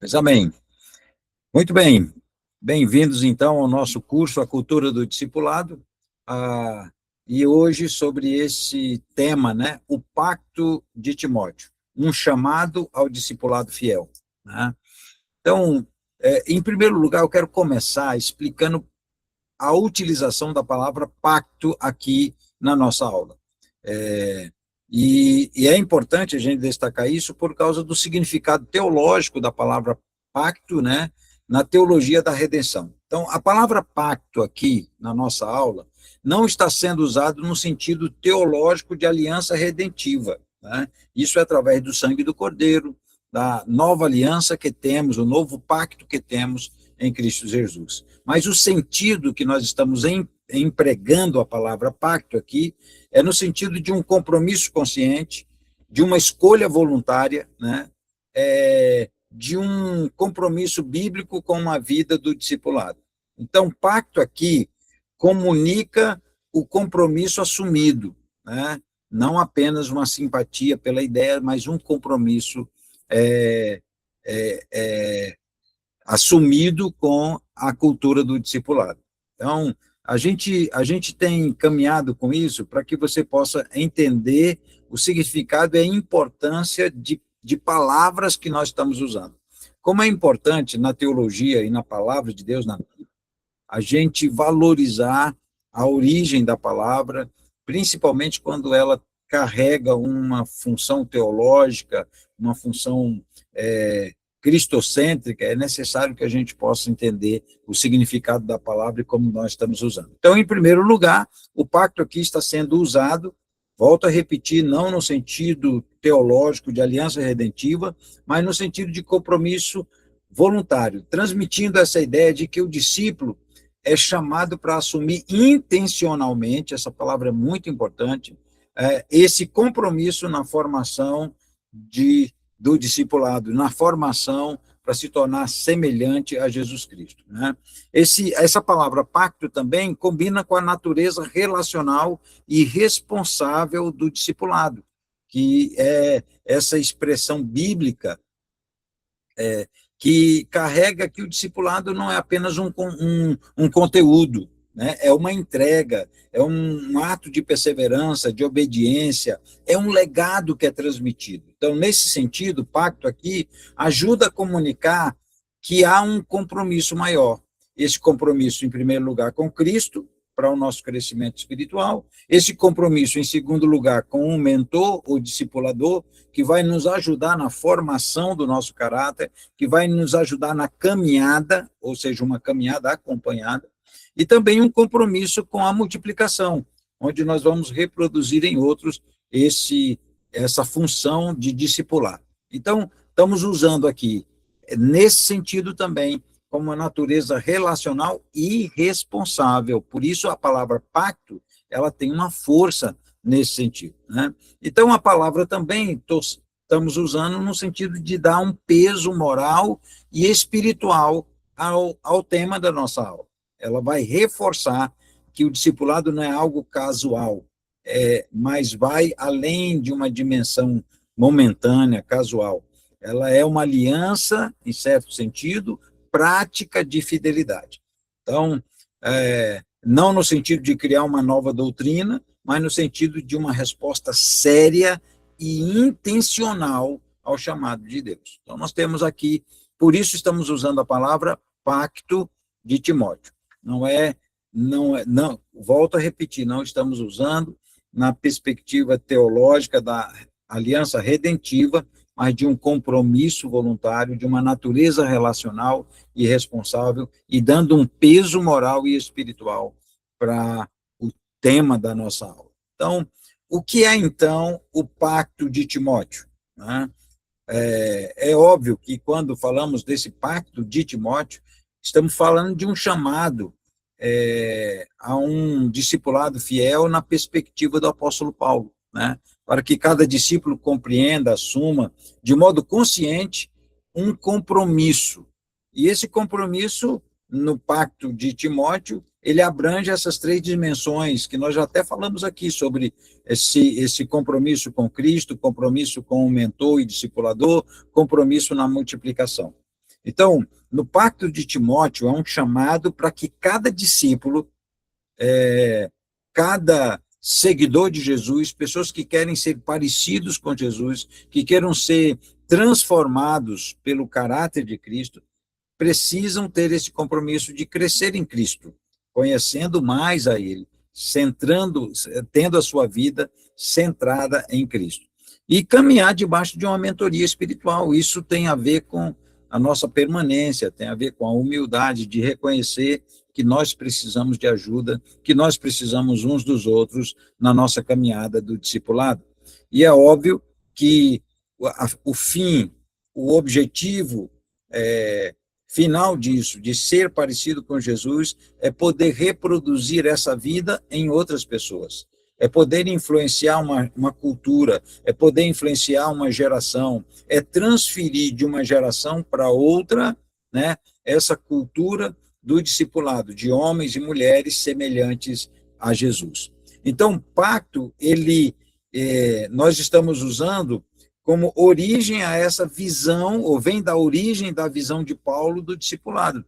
Mas amém. Muito bem. Bem-vindos, então, ao nosso curso A Cultura do Discipulado. E hoje sobre esse tema, né? O Pacto de Timóteo, um chamado ao discipulado fiel. Né? Então, em primeiro lugar, eu quero começar explicando a utilização da palavra pacto aqui na nossa aula. E é importante a gente destacar isso por causa do significado teológico da palavra pacto, né, na teologia da redenção. Então, a palavra pacto aqui na nossa aula não está sendo usado no sentido teológico de aliança redentiva, né? Isso é através do sangue do Cordeiro, da nova aliança que temos, o novo pacto que temos em Cristo Jesus. Mas o sentido que nós estamos empregando a palavra pacto aqui é no sentido de um compromisso consciente, de uma escolha voluntária, né? De um compromisso bíblico com uma vida do discipulado. Então, pacto aqui comunica o compromisso assumido, né? Não apenas uma simpatia pela ideia, mas um compromisso assumido com a cultura do discipulado. Então, a gente tem caminhado com isso para que você possa entender o significado e a importância de palavras que nós estamos usando. Como é importante na teologia e na palavra de Deus, a gente valorizar a origem da palavra, principalmente quando ela carrega uma função teológica, uma função cristocêntrica, é necessário que a gente possa entender o significado da palavra e como nós estamos usando. Então, em primeiro lugar, o pacto aqui está sendo usado, volto a repetir, não no sentido teológico de aliança redentiva, mas no sentido de compromisso voluntário, transmitindo essa ideia de que o discípulo é chamado para assumir intencionalmente, essa palavra é muito importante, esse compromisso na formação do discipulado, na formação para se tornar semelhante a Jesus Cristo. Né? Essa palavra pacto também combina com a natureza relacional e responsável do discipulado, que é essa expressão bíblica que carrega que o discipulado não é apenas um conteúdo, né? É uma entrega, é um ato de perseverança, de obediência, é um legado que é transmitido. Então, nesse sentido, o pacto aqui ajuda a comunicar que há um compromisso maior. Esse compromisso, em primeiro lugar, com Cristo, para o nosso crescimento espiritual, esse compromisso, em segundo lugar, com um mentor ou discipulador, que vai nos ajudar na formação do nosso caráter, que vai nos ajudar na caminhada, ou seja, uma caminhada acompanhada, e também um compromisso com a multiplicação, onde nós vamos reproduzir em outros essa função de discipular. Então, estamos usando aqui, nesse sentido também, como uma natureza relacional e responsável. Por isso, a palavra pacto, ela tem uma força nesse sentido. Né? Então, a palavra também estamos usando no sentido de dar um peso moral e espiritual ao tema da nossa aula. Ela vai reforçar que o discipulado não é algo casual, mas vai além de uma dimensão momentânea, casual. Ela é uma aliança, em certo sentido, prática de fidelidade. Então, não no sentido de criar uma nova doutrina, mas no sentido de uma resposta séria e intencional ao chamado de Deus. Então, nós temos aqui, por isso estamos usando a palavra pacto de Timóteo. Não, volto a repetir, não estamos usando na perspectiva teológica da aliança redentiva, mas de um compromisso voluntário, de uma natureza relacional e responsável, e dando um peso moral e espiritual para o tema da nossa aula. Então, o que é, então, o pacto de Timóteo? Né? É óbvio que, quando falamos desse pacto de Timóteo, estamos falando de um chamado a um discipulado fiel na perspectiva do apóstolo Paulo, né? Para que cada discípulo compreenda, assuma, de modo consciente, um compromisso. E esse compromisso, no pacto de Timóteo, ele abrange essas três dimensões, que nós já até falamos aqui, sobre esse compromisso com Cristo, compromisso com o mentor e discipulador, compromisso na multiplicação. Então, no Pacto de Timóteo, é um chamado para que cada discípulo, cada seguidor de Jesus, pessoas que querem ser parecidos com Jesus, que queiram ser transformados pelo caráter de Cristo, precisam ter esse compromisso de crescer em Cristo, conhecendo mais a Ele, tendo a sua vida centrada em Cristo. E caminhar debaixo de uma mentoria espiritual. Isso tem a ver com a nossa permanência, tem a ver com a humildade de reconhecer que nós precisamos de ajuda, que nós precisamos uns dos outros na nossa caminhada do discipulado. E é óbvio que o fim, o objetivo final disso, de ser parecido com Jesus, é poder reproduzir essa vida em outras pessoas. É poder influenciar uma cultura, é poder influenciar uma geração, é transferir de uma geração para outra, né, essa cultura do discipulado, de homens e mulheres semelhantes a Jesus. Então, pacto, nós estamos usando como origem a essa visão, ou vem da origem da visão de Paulo do discipulado,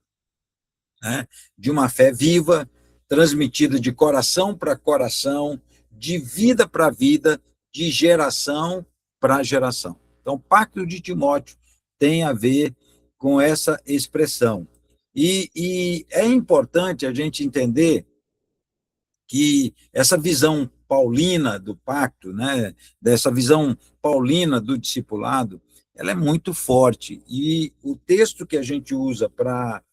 né? De uma fé viva, transmitida de coração para coração, de vida para vida, de geração para geração. Então, o Pacto de Timóteo tem a ver com essa expressão. E é importante a gente entender que essa visão paulina do pacto, né, dessa visão paulina do discipulado, ela é muito forte. E o texto que a gente usa para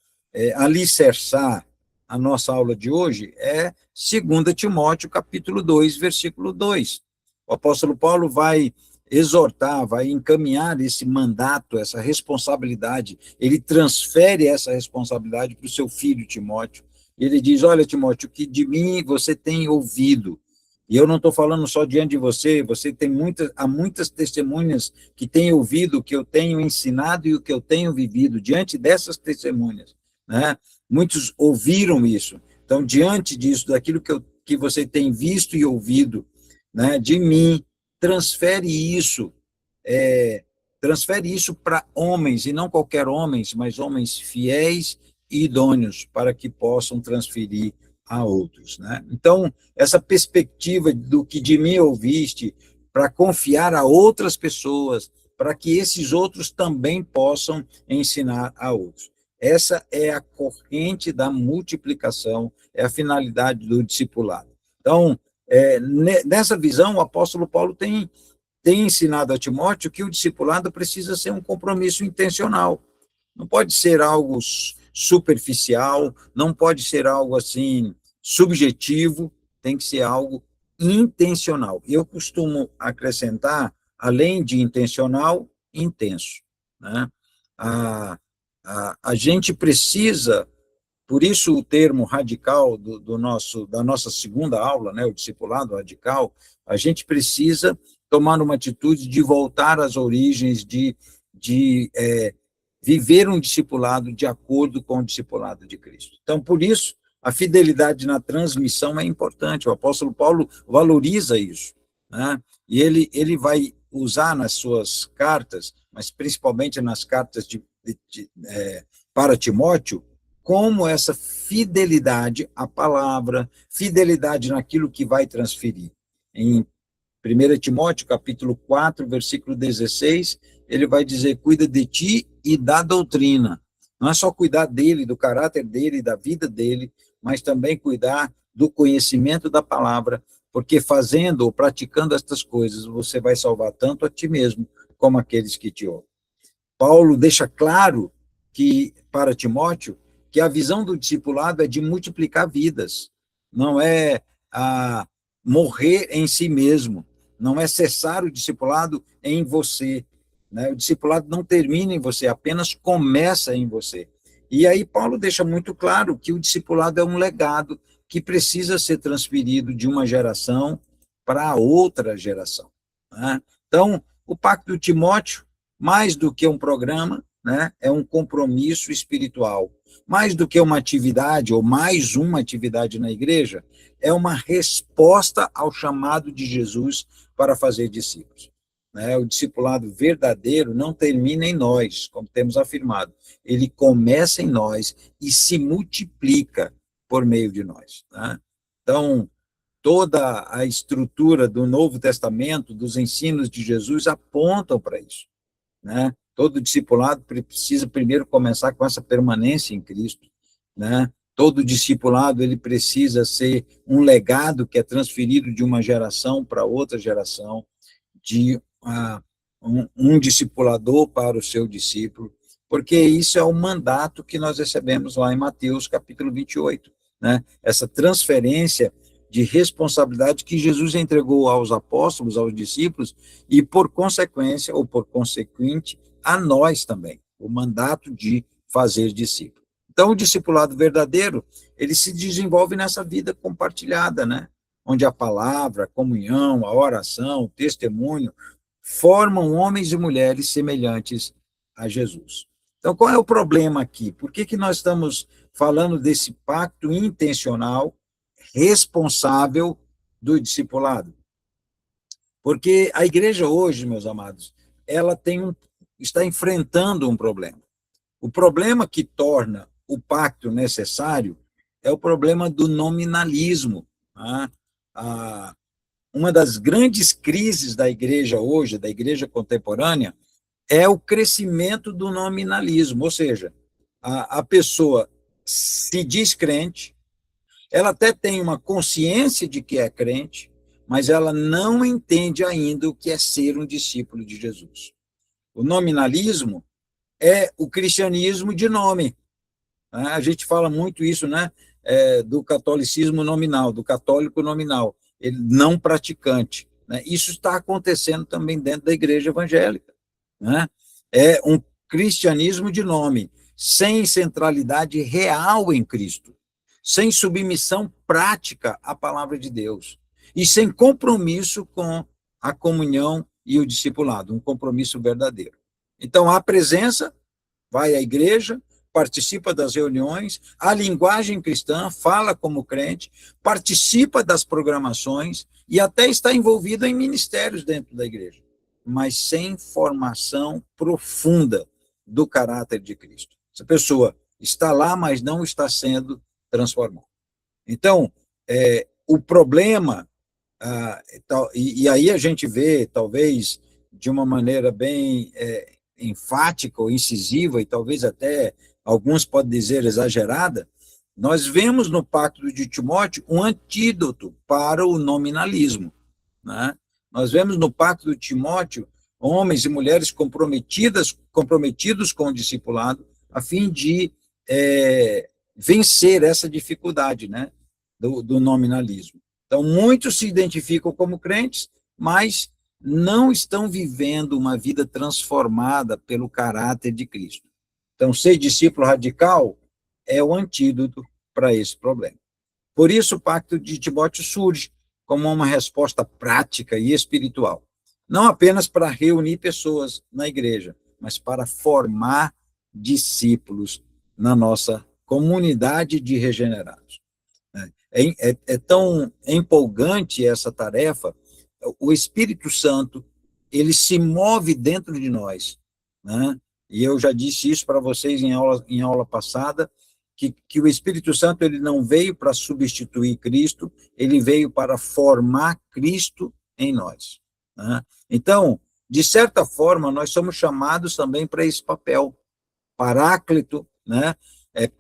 alicerçar a nossa aula de hoje é 2 Timóteo, capítulo 2, versículo 2. O apóstolo Paulo vai exortar, vai encaminhar esse mandato, essa responsabilidade, ele transfere essa responsabilidade para o seu filho Timóteo. Ele diz, olha, Timóteo, que de mim você tem ouvido, e eu não estou falando só diante de você, há muitas testemunhas que têm ouvido o que eu tenho ensinado e o que eu tenho vivido, diante dessas testemunhas, né? Muitos ouviram isso, então, diante disso, daquilo que você tem visto e ouvido, né, de mim, transfere isso para homens, e não qualquer homens, mas homens fiéis e idôneos, para que possam transferir a outros, né? Então, essa perspectiva do que de mim ouviste, para confiar a outras pessoas, para que esses outros também possam ensinar a outros. Essa é a corrente da multiplicação, é a finalidade do discipulado. Então, nessa visão, o apóstolo Paulo tem ensinado a Timóteo que o discipulado precisa ser um compromisso intencional. Não pode ser algo superficial, não pode ser algo assim subjetivo, tem que ser algo intencional. Eu costumo acrescentar, além de intencional, intenso, né? A gente precisa, por isso o termo radical da nossa segunda aula, né, o discipulado radical, a gente precisa tomar uma atitude de voltar às origens, de viver um discipulado de acordo com o discipulado de Cristo. Então, por isso, a fidelidade na transmissão é importante. O apóstolo Paulo valoriza isso, né? E ele vai usar nas suas cartas, mas principalmente nas cartas para Timóteo, como essa fidelidade à palavra, fidelidade naquilo que vai transferir. Em 1 Timóteo, capítulo 4, versículo 16, ele vai dizer, cuida de ti e da doutrina. Não é só cuidar dele, do caráter dele, da vida dele, mas também cuidar do conhecimento da palavra, porque fazendo ou praticando estas coisas, você vai salvar tanto a ti mesmo, como aqueles que te ouvem. Paulo deixa claro que, para Timóteo, que a visão do discipulado é de multiplicar vidas, não é morrer em si mesmo, não é cessar o discipulado em você, né? O discipulado não termina em você, apenas começa em você. E aí Paulo deixa muito claro que o discipulado é um legado que precisa ser transferido de uma geração para outra geração, né? Então, o Pacto de Timóteo, mais do que um programa, né, é um compromisso espiritual. Mais do que uma atividade, ou mais uma atividade na igreja, é uma resposta ao chamado de Jesus para fazer discípulos. né, o discipulado verdadeiro não termina em nós, como temos afirmado. Ele começa em nós e se multiplica por meio de nós. Né? Então, toda a estrutura do Novo Testamento, dos ensinos de Jesus, apontam para isso. Né? Todo discipulado precisa primeiro começar com essa permanência em Cristo. Né? Todo discipulado ele precisa ser um legado que é transferido de uma geração para outra geração, de um discipulador para o seu discípulo, porque isso é o mandato que nós recebemos lá em Mateus, capítulo 28, né? Essa transferência de responsabilidade que Jesus entregou aos apóstolos, aos discípulos, e por consequência, ou por consequente, a nós também, o mandato de fazer discípulo. Então, o discipulado verdadeiro, ele se desenvolve nessa vida compartilhada, né? Onde a palavra, a comunhão, a oração, o testemunho, formam homens e mulheres semelhantes a Jesus. Então, qual é o problema aqui? Por que nós estamos falando desse pacto intencional, responsável do discipulado? Porque a igreja hoje, meus amados, ela está enfrentando um problema. O problema que torna o pacto necessário é o problema do nominalismo. Tá? Uma das grandes crises da igreja hoje, da igreja contemporânea, é o crescimento do nominalismo, ou seja, a pessoa se diz crente, ela até tem uma consciência de que é crente, mas ela não entende ainda o que é ser um discípulo de Jesus. O nominalismo é o cristianismo de nome. A gente fala muito isso, né? Do catolicismo nominal, do católico nominal, ele não praticante. Né? Isso está acontecendo também dentro da igreja evangélica. Né? É um cristianismo de nome, sem centralidade real em Cristo, sem submissão prática à palavra de Deus, e sem compromisso com a comunhão e o discipulado, um compromisso verdadeiro. Então, a presença, vai à igreja, participa das reuniões, a linguagem cristã, fala como crente, participa das programações e até está envolvido em ministérios dentro da igreja, mas sem formação profunda do caráter de Cristo. Essa pessoa está lá, mas não está sendo transformada. Então, o problema, e aí a gente vê, talvez, de uma maneira bem enfática ou incisiva, e talvez até alguns podem dizer exagerada, nós vemos no Pacto de Timóteo um antídoto para o nominalismo. Né? Nós vemos no Pacto de Timóteo homens e mulheres comprometidos com o discipulado, a fim de vencer essa dificuldade, né, do nominalismo. Então, muitos se identificam como crentes, mas não estão vivendo uma vida transformada pelo caráter de Cristo. Então, ser discípulo radical é o antídoto para esse problema. Por isso, o Pacto de Timóteo surge como uma resposta prática e espiritual, não apenas para reunir pessoas na igreja, mas para formar discípulos na nossa comunidade de regenerados. É tão empolgante essa tarefa. O Espírito Santo, ele se move dentro de nós, né? E eu já disse isso para vocês em aula passada, que o Espírito Santo ele não veio para substituir Cristo, ele veio para formar Cristo em nós. Né? Então, de certa forma, nós somos chamados também para esse papel, paráclito, né?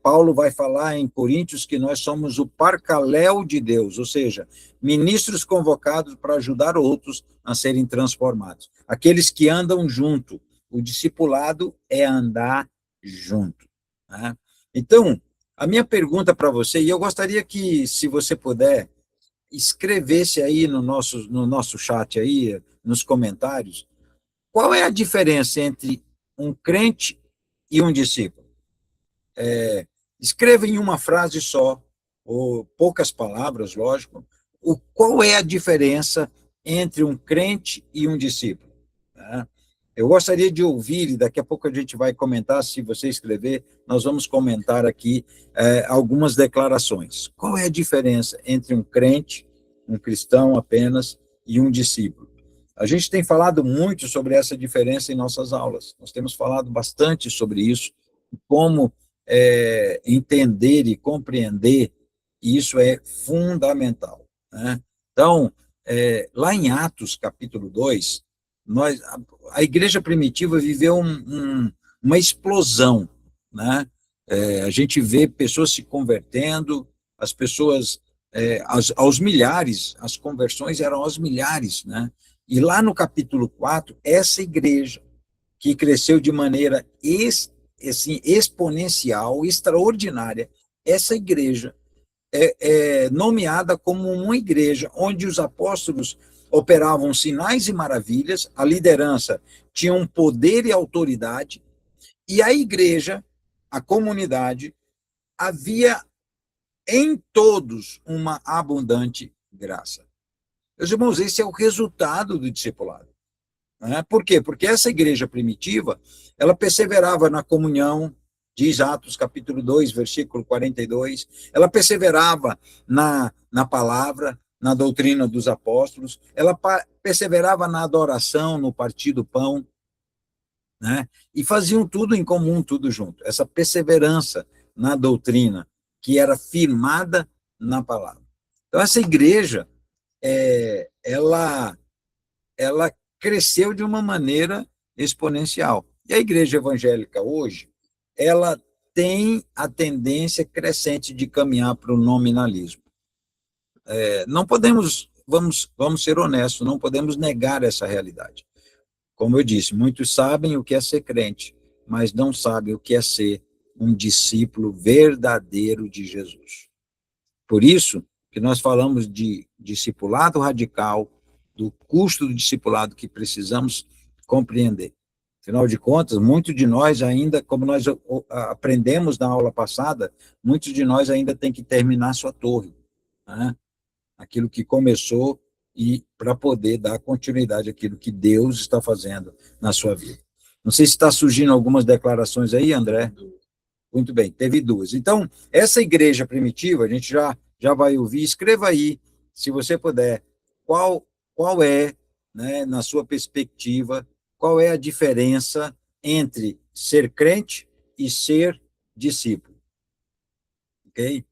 Paulo vai falar em Coríntios que nós somos o parcaléu de Deus, ou seja, ministros convocados para ajudar outros a serem transformados. Aqueles que andam junto. O discipulado é andar junto. Né? Então, a minha pergunta para você, e eu gostaria que, se você puder, escrevesse aí no nosso chat, aí, nos comentários, qual é a diferença entre um crente e um discípulo? Escreva em uma frase só, ou poucas palavras, lógico, qual é a diferença entre um crente e um discípulo. Né? Eu gostaria de ouvir, e daqui a pouco a gente vai comentar, se você escrever, nós vamos comentar aqui algumas declarações. Qual é a diferença entre um crente, um cristão apenas, e um discípulo? A gente tem falado muito sobre essa diferença em nossas aulas. Nós temos falado bastante sobre isso, como entender e compreender, isso é fundamental, né? Então, lá em Atos, capítulo 2, a igreja primitiva viveu uma explosão, né? A gente vê pessoas se convertendo, as pessoas, aos milhares, as conversões eram aos milhares, né? E lá no capítulo 4, essa igreja, que cresceu de maneira assim, exponencial, extraordinária, essa igreja é nomeada como uma igreja onde os apóstolos operavam sinais e maravilhas, a liderança tinha um poder e autoridade, e a igreja, a comunidade, havia em todos uma abundante graça. Meus irmãos, esse é o resultado do discipulado. Né? Por quê? Porque essa igreja primitiva, ela perseverava na comunhão, diz Atos capítulo 2, versículo 42, ela perseverava na palavra, na doutrina dos apóstolos, ela perseverava na adoração, no partir do pão, né? E faziam tudo em comum, tudo junto. Essa perseverança na doutrina, que era firmada na palavra. Então, essa igreja, ela cresceu de uma maneira exponencial. E a igreja evangélica hoje, ela tem a tendência crescente de caminhar para o nominalismo. Não podemos, vamos ser honestos, não podemos negar essa realidade. Como eu disse, muitos sabem o que é ser crente, mas não sabem o que é ser um discípulo verdadeiro de Jesus. Por isso que nós falamos de discipulado radical, do custo do discipulado que precisamos compreender. Afinal de contas, muitos de nós ainda, como nós aprendemos na aula passada, muitos de nós ainda tem que terminar sua torre, né? Aquilo que começou, e para poder dar continuidade àquilo que Deus está fazendo na sua vida. Não sei se está surgindo algumas declarações aí, André. Muito bem, teve duas. Então, essa igreja primitiva, a gente já vai ouvir. Escreva aí, se você puder, qual é, né, na sua perspectiva, qual é a diferença entre ser crente e ser discípulo. Ok?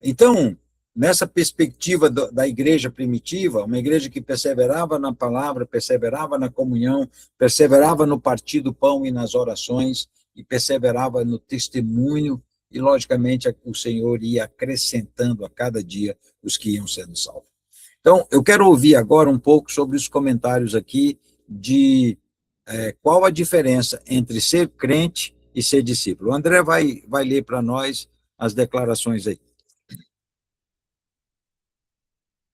Então, nessa perspectiva da igreja primitiva, uma igreja que perseverava na palavra, perseverava na comunhão, perseverava no partir do pão e nas orações, e perseverava no testemunho, e, logicamente, o Senhor ia acrescentando a cada dia os que iam sendo salvos. Então, eu quero ouvir agora um pouco sobre os comentários aqui de qual a diferença entre ser crente e ser discípulo. O André vai ler para nós as declarações aí.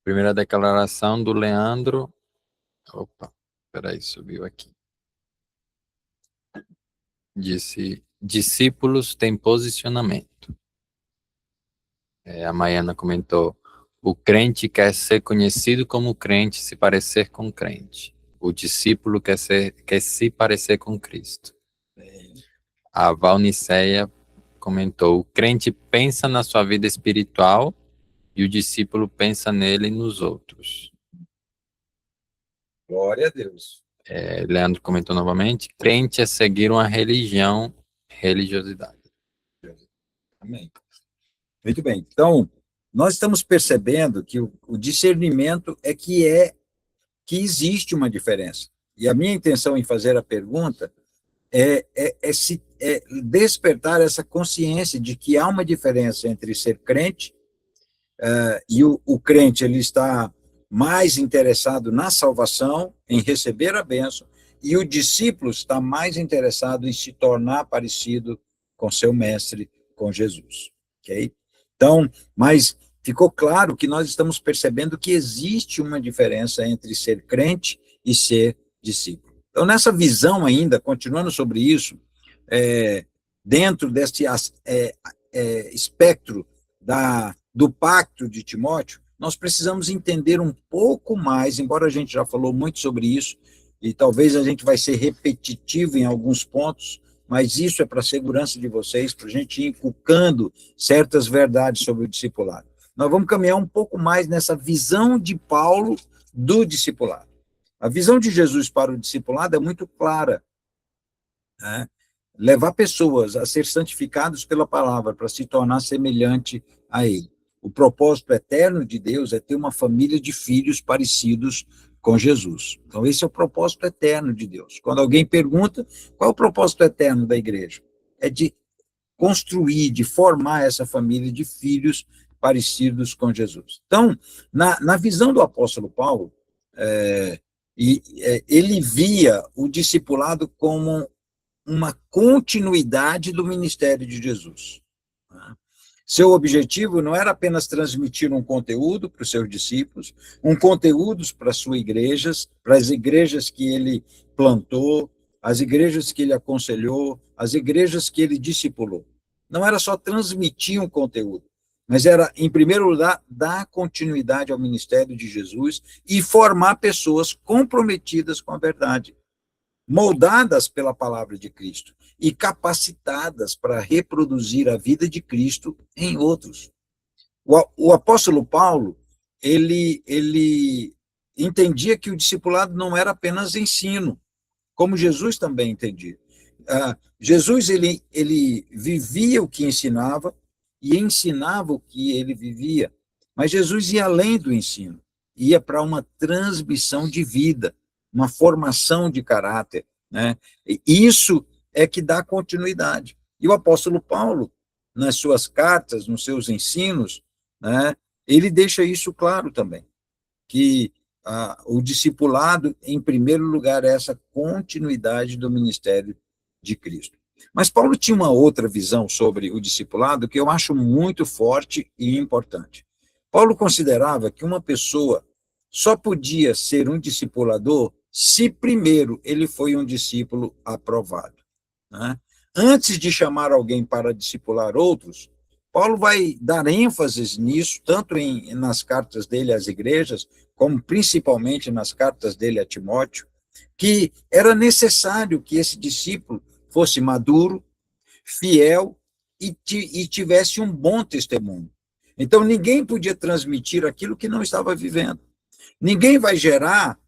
Primeira declaração do Leandro. Opa, peraí, subiu aqui. Disse: discípulos têm posicionamento. A Maiana comentou: o crente quer ser conhecido como crente, se parecer com crente. O discípulo quer se parecer com Cristo. A Valniceia comentou: o crente pensa na sua vida espiritual e o discípulo pensa nele e nos outros. Glória a Deus. Leandro comentou novamente: crente é seguir uma religiosidade. Amém. Muito bem. Então, nós estamos percebendo que o discernimento é que existe uma diferença. E a minha intenção em fazer a pergunta é despertar essa consciência de que há uma diferença entre ser crente, e o crente ele está mais interessado na salvação, em receber a bênção, e o discípulo está mais interessado em se tornar parecido com seu mestre, com Jesus. Ok? Então, mas ficou claro que nós estamos percebendo que existe uma diferença entre ser crente e ser discípulo. Então, nessa visão ainda, continuando sobre isso, dentro desse espectro do pacto de Timóteo, nós precisamos entender um pouco mais, embora a gente já falou muito sobre isso, e talvez a gente vai ser repetitivo em alguns pontos, mas isso é para a segurança de vocês, para a gente ir inculcando certas verdades sobre o discipulado. Nós vamos caminhar um pouco mais nessa visão de Paulo do discipulado. A visão de Jesus para o discipulado é muito clara, né? Levar pessoas a ser santificados pela palavra, para se tornar semelhante a ele. O propósito eterno de Deus é ter uma família de filhos parecidos com Jesus. Então, esse é o propósito eterno de Deus. Quando alguém pergunta qual é o propósito eterno da igreja, é de construir, de formar essa família de filhos parecidos com Jesus. Então, na visão do apóstolo Paulo, ele via o discipulado como uma continuidade do ministério de Jesus. Seu objetivo não era apenas transmitir um conteúdo para os seus discípulos, um conteúdo para as suas igrejas, para as igrejas que ele plantou, as igrejas que ele aconselhou, as igrejas que ele discipulou. Não era só transmitir um conteúdo, mas era, em primeiro lugar, dar continuidade ao ministério de Jesus e formar pessoas comprometidas com a verdade, moldadas pela palavra de Cristo e capacitadas para reproduzir a vida de Cristo em outros. O apóstolo Paulo, ele entendia que o discipulado não era apenas ensino, como Jesus também entendia. Jesus, ele vivia o que ensinava e ensinava o que ele vivia, mas Jesus ia além do ensino, ia para uma transmissão de vida, uma formação de caráter, né? E isso é que dá continuidade. E o apóstolo Paulo, nas suas cartas, nos seus ensinos, né, ele deixa isso claro também, que o discipulado, em primeiro lugar, é essa continuidade do ministério de Cristo. Mas Paulo tinha uma outra visão sobre o discipulado que eu acho muito forte e importante. Paulo considerava que uma pessoa só podia ser um discipulador se primeiro ele foi um discípulo aprovado, né? Antes de chamar alguém para discipular outros, Paulo vai dar ênfase nisso, tanto nas cartas dele às igrejas, como principalmente nas cartas dele a Timóteo, que era necessário que esse discípulo fosse maduro, fiel e tivesse um bom testemunho. Então, ninguém podia transmitir aquilo que não estava vivendo. Ninguém vai gerar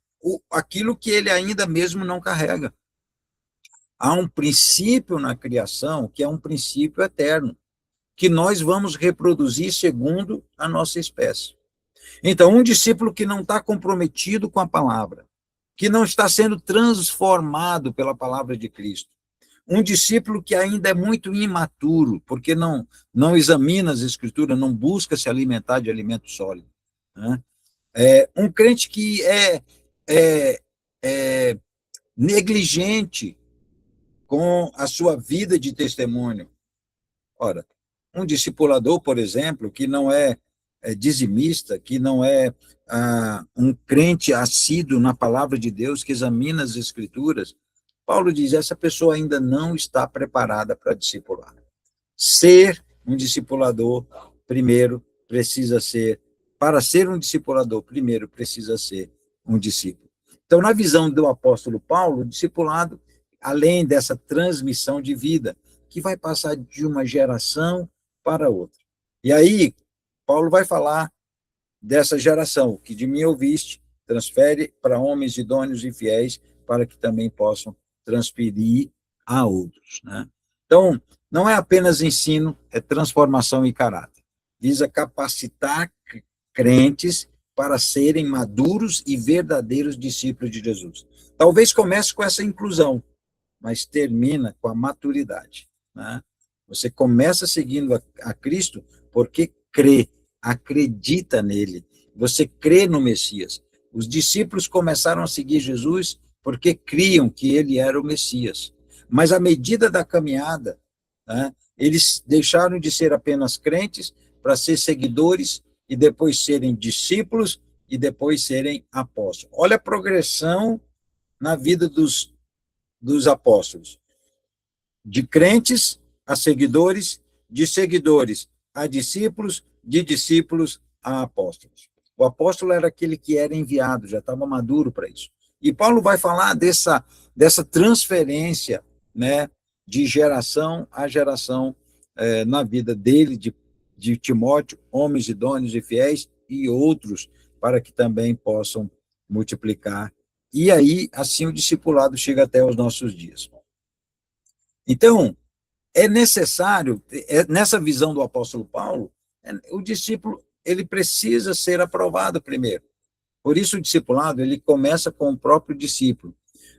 aquilo que ele ainda mesmo não carrega. Há um princípio na criação que é um princípio eterno, que nós vamos reproduzir segundo a nossa espécie. Então, um discípulo que não está comprometido com a palavra, que não está sendo transformado pela palavra de Cristo, um discípulo que ainda é muito imaturo, porque não examina as escrituras, não busca se alimentar de alimento sólido, né? Um crente que é negligente com a sua vida de testemunho. Ora, um discipulador, por exemplo, que não é dizimista, que não é um crente assíduo na palavra de Deus, que examina as escrituras, Paulo diz, essa pessoa ainda não está preparada para discipular. Ser um discipulador, primeiro, precisa ser, para ser um discipulador, primeiro, precisa ser um discípulo. Então, na visão do apóstolo Paulo, o discipulado, além dessa transmissão de vida, que vai passar de uma geração para outra. E aí, Paulo vai falar dessa geração, que de mim ouviste, transfere para homens idôneos e fiéis, para que também possam transferir a outros, né? Então, não é apenas ensino, é transformação e caráter. Visa capacitar crentes para serem maduros e verdadeiros discípulos de Jesus. Talvez comece com essa inclusão, mas termina com a maturidade, né? Você começa seguindo a Cristo porque crê, acredita nele, você crê no Messias. Os discípulos começaram a seguir Jesus porque criam que ele era o Messias. Mas à medida da caminhada, né, eles deixaram de ser apenas crentes para ser seguidores e depois serem discípulos e depois serem apóstolos. Olha a progressão na vida dos apóstolos. De crentes a seguidores, de seguidores a discípulos, de discípulos a apóstolos. O apóstolo era aquele que era enviado, já estava maduro para isso. E Paulo vai falar dessa transferência, né, de geração a geração na vida dele, de Timóteo, homens idôneos e fiéis, e outros, para que também possam multiplicar, e aí, assim, o discipulado chega até os nossos dias. Então, é necessário, nessa visão do apóstolo Paulo, o discípulo ele precisa ser aprovado primeiro. Por isso, o discipulado ele começa com o próprio discípulo.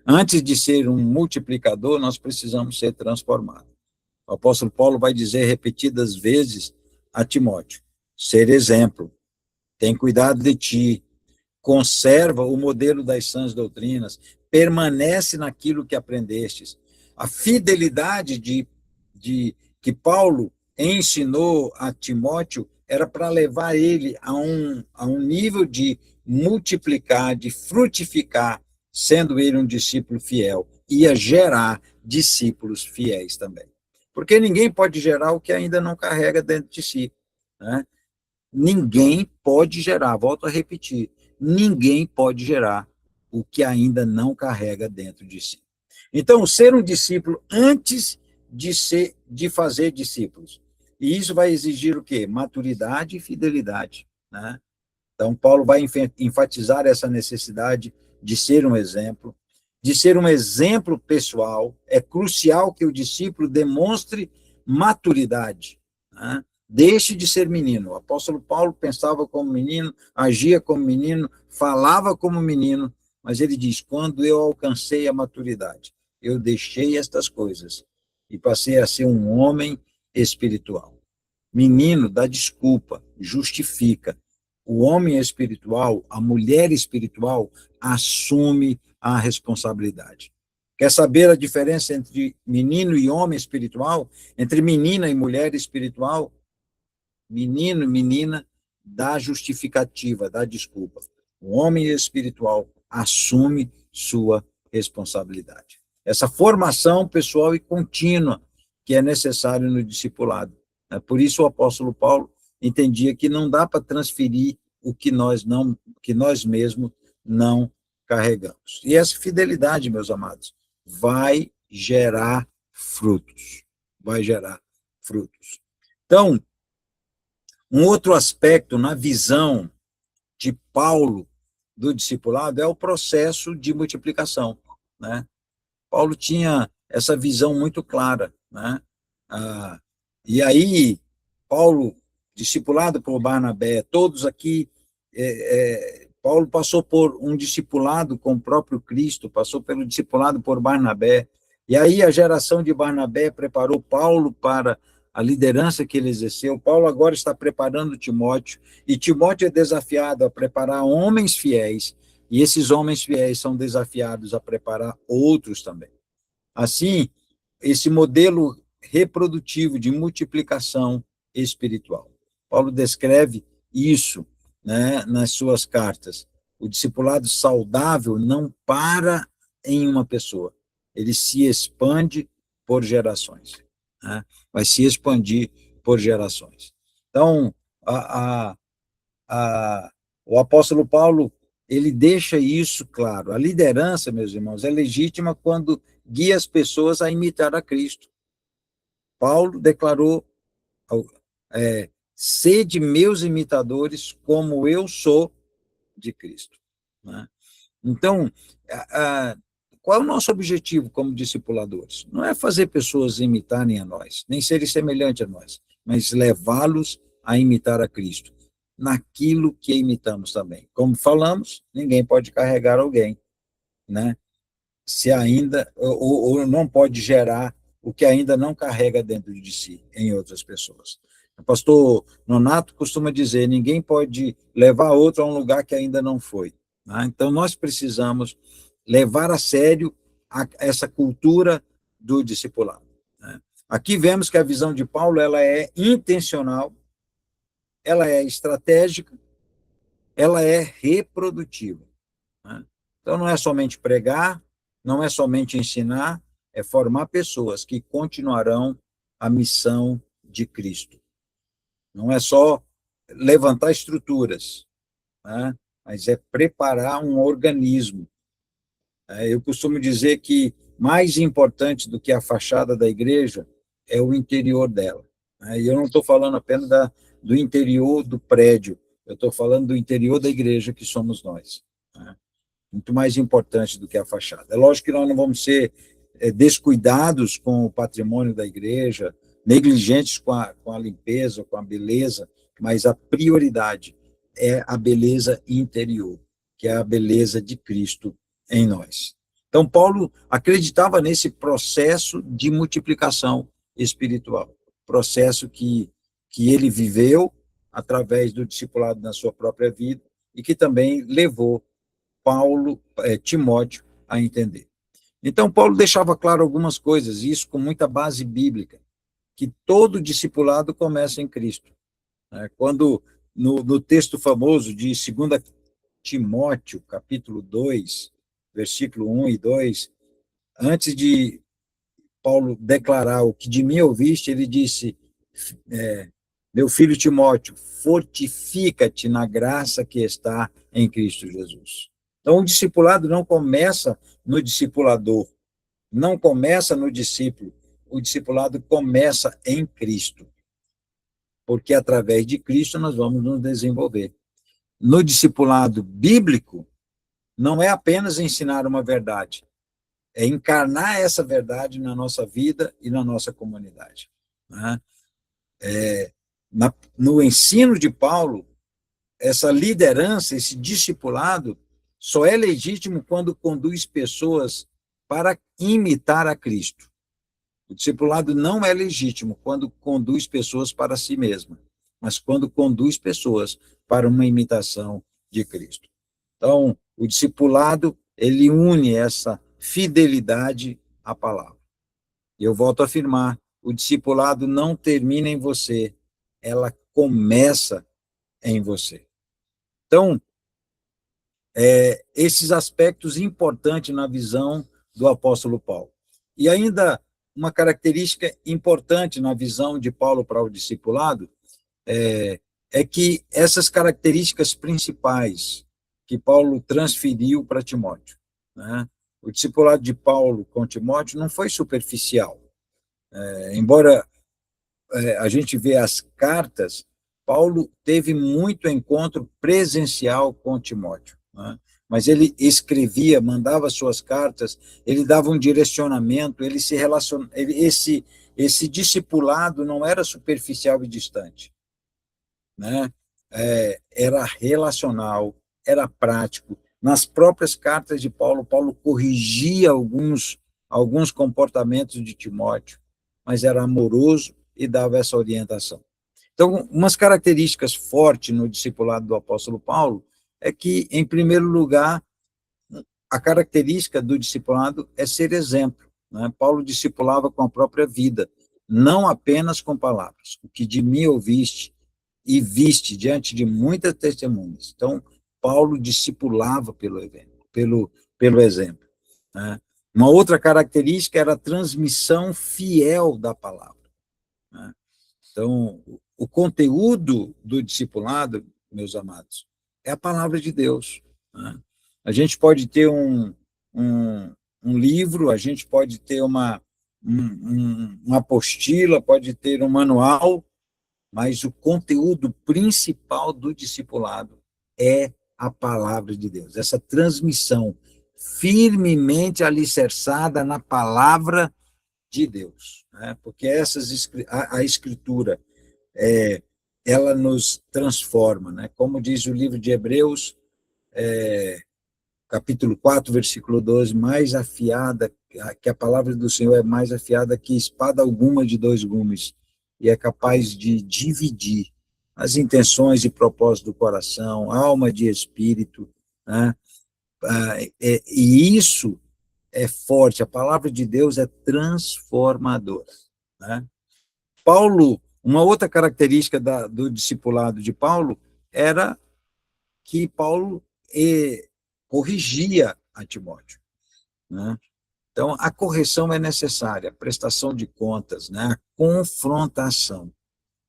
Antes de ser um multiplicador, nós precisamos ser transformados. O apóstolo Paulo vai dizer repetidas vezes a Timóteo: ser exemplo, tem cuidado de ti, conserva o modelo das sãs doutrinas, permanece naquilo que aprendestes. A fidelidade que Paulo ensinou a Timóteo era para levar ele a um nível de multiplicar, de frutificar, sendo ele um discípulo fiel, ia gerar discípulos fiéis também. Porque ninguém pode gerar o que ainda não carrega dentro de si, né? Ninguém pode gerar, volto a repetir, ninguém pode gerar o que ainda não carrega dentro de si. Então, ser um discípulo antes de fazer discípulos. E isso vai exigir o quê? Maturidade e fidelidade, né? Então, Paulo vai enfatizar essa necessidade de ser um exemplo pessoal. É crucial que o discípulo demonstre maturidade, né? Deixe de ser menino. O apóstolo Paulo pensava como menino, agia como menino, falava como menino, mas ele diz: quando eu alcancei a maturidade, eu deixei estas coisas e passei a ser um homem espiritual. Menino dá desculpa, justifica. O homem espiritual, a mulher espiritual, assume a responsabilidade. Quer saber a diferença entre menino e homem espiritual? Entre menina e mulher espiritual? Menino e menina dá justificativa, dá desculpa. O homem espiritual assume sua responsabilidade. Essa formação pessoal e contínua que é necessário no discipulado. Por isso o apóstolo Paulo entendia que não dá para transferir o que nós mesmos não carregamos. E essa fidelidade, meus amados, vai gerar frutos. Vai gerar frutos. Então, um outro aspecto na visão de Paulo do discipulado é o processo de multiplicação, né? Paulo tinha essa visão muito clara, né? E aí, Paulo, discipulado por Barnabé, todos aqui, Paulo passou por um discipulado com o próprio Cristo, passou pelo discipulado por Barnabé, e aí a geração de Barnabé preparou Paulo para a liderança que ele exerceu. Paulo agora está preparando Timóteo, e Timóteo é desafiado a preparar homens fiéis, e esses homens fiéis são desafiados a preparar outros também. Assim, esse modelo reprodutivo de multiplicação espiritual. Paulo descreve isso, né, nas suas cartas. O discipulado saudável não para em uma pessoa, ele se expande por gerações, né? Vai se expandir por gerações. Então, o apóstolo Paulo ele deixa isso claro. A liderança, meus irmãos, é legítima quando guia as pessoas a imitar a Cristo. Paulo declarou: sede meus imitadores, como eu sou de Cristo, né? Então, qual é o nosso objetivo como discipuladores? Não é fazer pessoas imitarem a nós, nem serem semelhantes a nós, mas levá-los a imitar a Cristo, naquilo que imitamos também. Como falamos, ninguém pode carregar alguém, né? Se ainda, ou não pode gerar o que ainda não carrega dentro de si, em outras pessoas. O pastor Nonato costuma dizer: ninguém pode levar outro a um lugar que ainda não foi, né? Então, nós precisamos levar a sério essa cultura do discipulado, né? Aqui vemos que a visão de Paulo ela é intencional, ela é estratégica, ela é reprodutiva, né? Então, não é somente pregar, não é somente ensinar, é formar pessoas que continuarão a missão de Cristo. Não é só levantar estruturas, né? Mas é preparar um organismo. Eu costumo dizer que mais importante do que a fachada da igreja é o interior dela, né? E eu não estou falando apenas do interior do prédio, eu estou falando do interior da igreja, que somos nós, né? muito mais importante do que a fachada. É lógico que nós não vamos ser descuidados com o patrimônio da igreja, negligentes com a limpeza, com a beleza, mas a prioridade é a beleza interior, que é a beleza de Cristo em nós. Então, Paulo acreditava nesse processo de multiplicação espiritual, processo que ele viveu através do discipulado na sua própria vida e que também levou Timóteo a entender. Então, Paulo deixava claro algumas coisas, isso com muita base bíblica, que todo discipulado começa em Cristo. Quando, no texto famoso de 2 Timóteo, capítulo 2, versículo 1 e 2, antes de Paulo declarar o que de mim ouviste, ele disse, meu filho Timóteo, fortifica-te na graça que está em Cristo Jesus. Então, o discipulado não começa no discipulador, não começa no discípulo, o discipulado começa em Cristo, porque através de Cristo nós vamos nos desenvolver. No discipulado bíblico, não é apenas ensinar uma verdade, é encarnar essa verdade na nossa vida e na nossa comunidade. No ensino de Paulo, essa liderança, esse discipulado, só é legítimo quando conduz pessoas para imitar a Cristo. O discipulado não é legítimo quando conduz pessoas para si mesma, mas quando conduz pessoas para uma imitação de Cristo. Então, o discipulado, ele une essa fidelidade à palavra. E eu volto a afirmar, o discipulado não termina em você, ela começa em você. Então, esses aspectos importantes na visão do apóstolo Paulo. E ainda uma característica importante na visão de Paulo para o discipulado é que essas características principais que Paulo transferiu para Timóteo, né? O discipulado de Paulo com Timóteo não foi superficial. Embora a gente vê as cartas, Paulo teve muito encontro presencial com Timóteo, né? Mas ele escrevia, mandava suas cartas, ele dava um direcionamento, ele se relaciona, esse discipulado não era superficial e distante, né? Era relacional, era prático. Nas próprias cartas de Paulo, Paulo corrigia alguns comportamentos de Timóteo, mas era amoroso e dava essa orientação. Então, umas características fortes no discipulado do apóstolo Paulo é que, em primeiro lugar, a característica do discipulado é ser exemplo, né? Paulo discipulava com a própria vida, não apenas com palavras. O que de mim ouviste e viste diante de muitas testemunhas. Então, Paulo discipulava pelo exemplo, né? Uma outra característica era a transmissão fiel da palavra, né? Então, o conteúdo do discipulado, meus amados, é a palavra de Deus, né? A gente pode ter um livro, a gente pode ter uma apostila, pode ter um manual, mas o conteúdo principal do discipulado é a palavra de Deus, essa transmissão firmemente alicerçada na palavra de Deus, né? Porque a Escritura, ela nos transforma, né? Como diz o livro de Hebreus, capítulo 4, versículo 12, mais afiada, que a palavra do Senhor é mais afiada que espada alguma de dois gumes, e é capaz de dividir as intenções e propósitos do coração, alma de espírito, né? E isso é forte, a palavra de Deus é transformadora, né? Paulo, uma outra característica do discipulado de Paulo era que Paulo corrigia a Timóteo, né? Então, a correção é necessária, a prestação de contas, né? A confrontação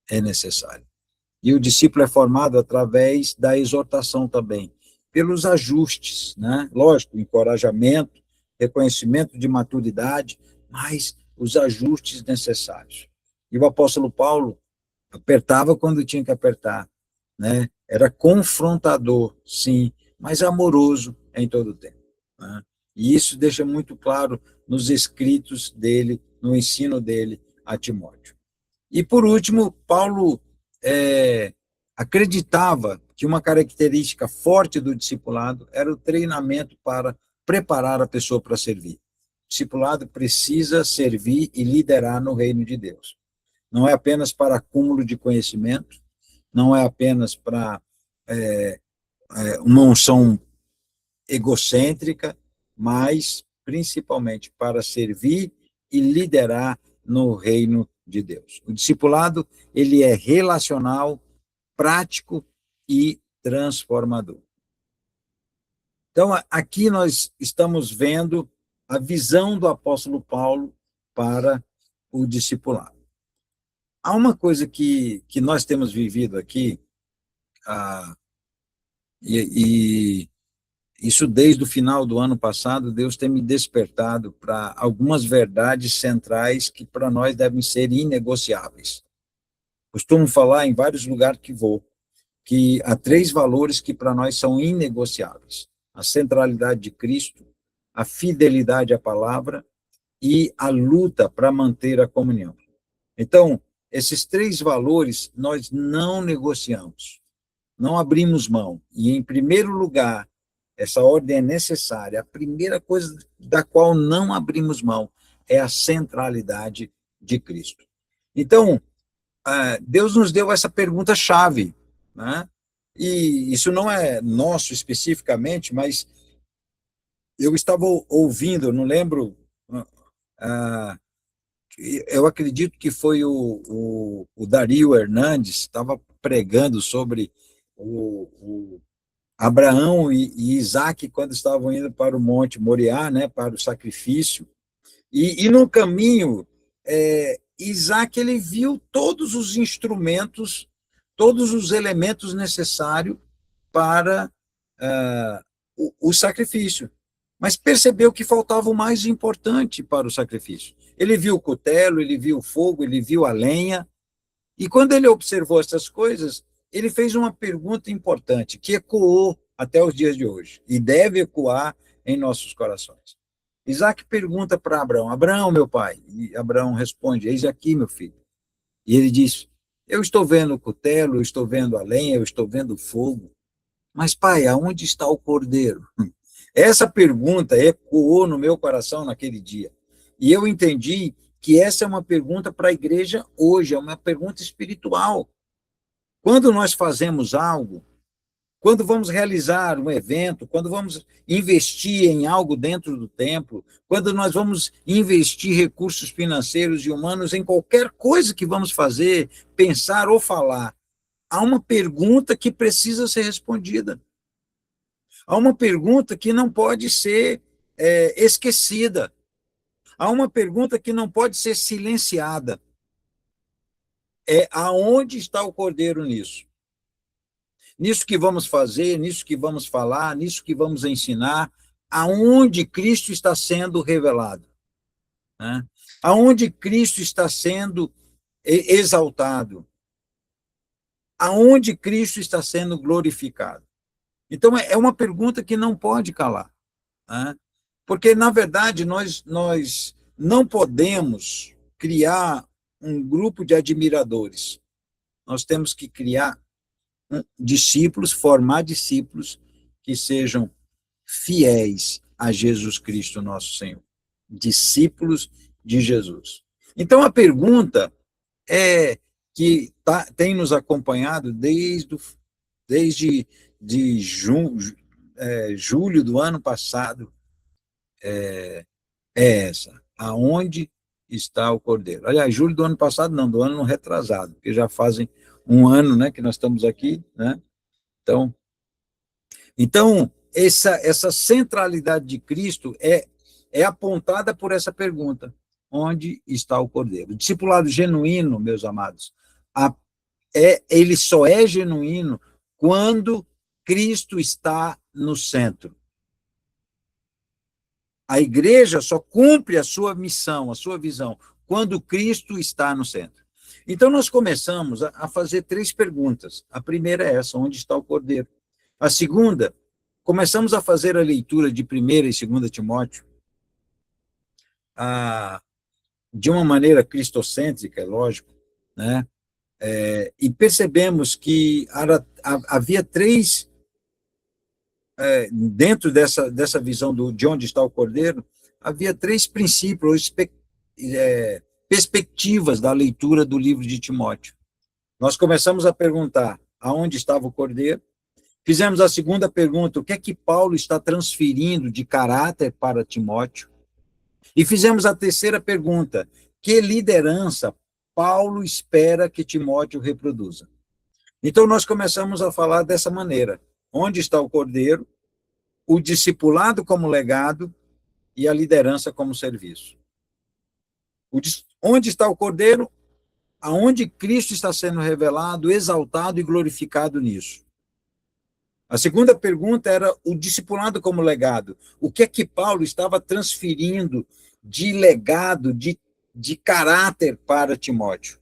é necessária. E o discípulo é formado através da exortação também, pelos ajustes, né? Lógico, encorajamento, reconhecimento de maturidade, mas os ajustes necessários. E o apóstolo Paulo apertava quando tinha que apertar, né? Era confrontador, sim, mas amoroso em todo o tempo. né? E isso deixa muito claro nos escritos dele, no ensino dele a Timóteo. E, por último, Paulo acreditava que uma característica forte do discipulado era o treinamento para preparar a pessoa para servir. O discipulado precisa servir e liderar no reino de Deus. Não é apenas para acúmulo de conhecimento, não é apenas para uma unção egocêntrica, mas principalmente para servir e liderar no reino de Deus. O discipulado, ele é relacional, prático e transformador. Então, aqui nós estamos vendo a visão do apóstolo Paulo para o discipulado. Há uma coisa que nós temos vivido aqui, e isso desde o final do ano passado, Deus tem me despertado para algumas verdades centrais que para nós devem ser inegociáveis. Costumo falar em vários lugares que vou, que há 3 valores que para nós são inegociáveis: a centralidade de Cristo, a fidelidade à palavra e a luta para manter a comunhão. Então, esses 3 valores nós não negociamos, não abrimos mão. E, em primeiro lugar, essa ordem é necessária. A primeira coisa da qual não abrimos mão é a centralidade de Cristo. Então, Deus nos deu essa pergunta-chave, né? E isso não é nosso especificamente, mas eu estava ouvindo, não lembro, eu acredito que foi o Dario Hernandes, estava pregando sobre o Abraão e Isaac, quando estavam indo para o Monte Moriá, né, para o sacrifício, e no caminho, Isaac, ele viu todos os instrumentos, todos os elementos necessários para o sacrifício, mas percebeu que faltava o mais importante para o sacrifício. Ele viu o cutelo, ele viu o fogo, ele viu a lenha, e quando ele observou essas coisas, ele fez uma pergunta importante, que ecoou até os dias de hoje, e deve ecoar em nossos corações. Isaac pergunta para Abraão: Abraão, meu pai. E Abraão responde: eis aqui, meu filho. E ele diz: eu estou vendo o cutelo, eu estou vendo a lenha, eu estou vendo o fogo, mas, pai, aonde está o cordeiro? Essa pergunta ecoou no meu coração naquele dia, e eu entendi que essa é uma pergunta para a igreja hoje, é uma pergunta espiritual. Quando nós fazemos algo, quando vamos realizar um evento, quando vamos investir em algo dentro do templo, quando nós vamos investir recursos financeiros e humanos em qualquer coisa que vamos fazer, pensar ou falar, há uma pergunta que precisa ser respondida. Há uma pergunta que não pode ser esquecida. Há uma pergunta que não pode ser silenciada. Aonde está o cordeiro nisso? Nisso que vamos fazer, nisso que vamos falar, nisso que vamos ensinar, aonde Cristo está sendo revelado, né? Aonde Cristo está sendo exaltado, aonde Cristo está sendo glorificado. Então, é uma pergunta que não pode calar, né? Porque, na verdade, nós não podemos criar um grupo de admiradores. Nós temos que criar discípulos, formar discípulos que sejam fiéis a Jesus Cristo, nosso Senhor. Discípulos de Jesus. Então, a pergunta que tem nos acompanhado desde julho do ano passado, é essa: aonde está o cordeiro? Aliás, julho do ano passado não, do ano retrasado, porque já fazem um ano, né, que nós estamos aqui, né? Então essa centralidade de Cristo é apontada por essa pergunta: onde está o cordeiro? O discipulado genuíno, meus amados, ele só é genuíno quando Cristo está no centro. A igreja só cumpre a sua missão, a sua visão, quando Cristo está no centro. Então, nós começamos a fazer 3 perguntas. A primeira é essa: onde está o cordeiro? A segunda: começamos a fazer a leitura de 1ª e 2ª Timóteo de uma maneira cristocêntrica, é lógico, né? E percebemos que havia três, dentro dessa visão de onde está o Cordeiro, havia três princípios, perspectivas da leitura do livro de Timóteo. Nós começamos a perguntar aonde estava o Cordeiro, fizemos a segunda pergunta, o que é que Paulo está transferindo de caráter para Timóteo, e fizemos a terceira pergunta, que liderança Paulo espera que Timóteo reproduza. Então, nós começamos a falar dessa maneira, onde está o Cordeiro, o discipulado como legado e a liderança como serviço. Onde está o Cordeiro? Aonde Cristo está sendo revelado, exaltado e glorificado nisso. A segunda pergunta era o discipulado como legado. O que é que Paulo estava transferindo de legado, de caráter para Timóteo?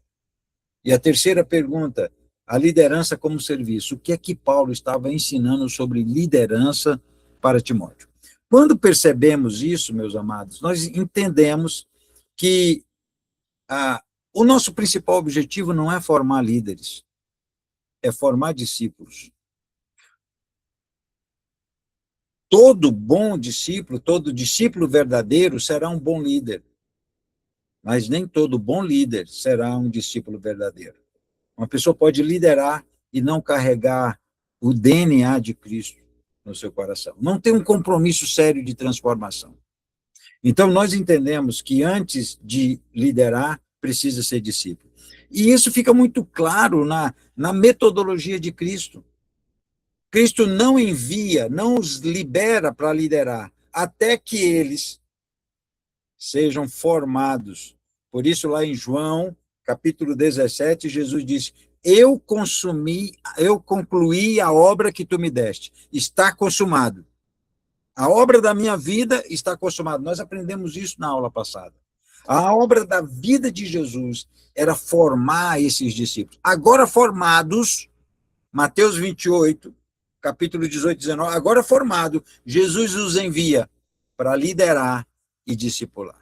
E a terceira pergunta, a liderança como serviço. O que é que Paulo estava ensinando sobre liderança para Timóteo? Quando percebemos isso, meus amados, nós entendemos que o nosso principal objetivo não é formar líderes, é formar discípulos. Todo bom discípulo, todo discípulo verdadeiro será um bom líder, mas nem todo bom líder será um discípulo verdadeiro. Uma pessoa pode liderar e não carregar o DNA de Cristo no seu coração. Não tem um compromisso sério de transformação. Então, nós entendemos que antes de liderar, precisa ser discípulo. E isso fica muito claro na metodologia de Cristo. Cristo não envia, não os libera para liderar, até que eles sejam formados. Por isso, lá em João, capítulo 17, Jesus disse, eu concluí a obra que tu me deste. Está consumado. A obra da minha vida está consumada. Nós aprendemos isso na aula passada. A obra da vida de Jesus era formar esses discípulos. Agora formados, Mateus 28, capítulo 18, 19, agora formado, Jesus os envia para liderar e discipular.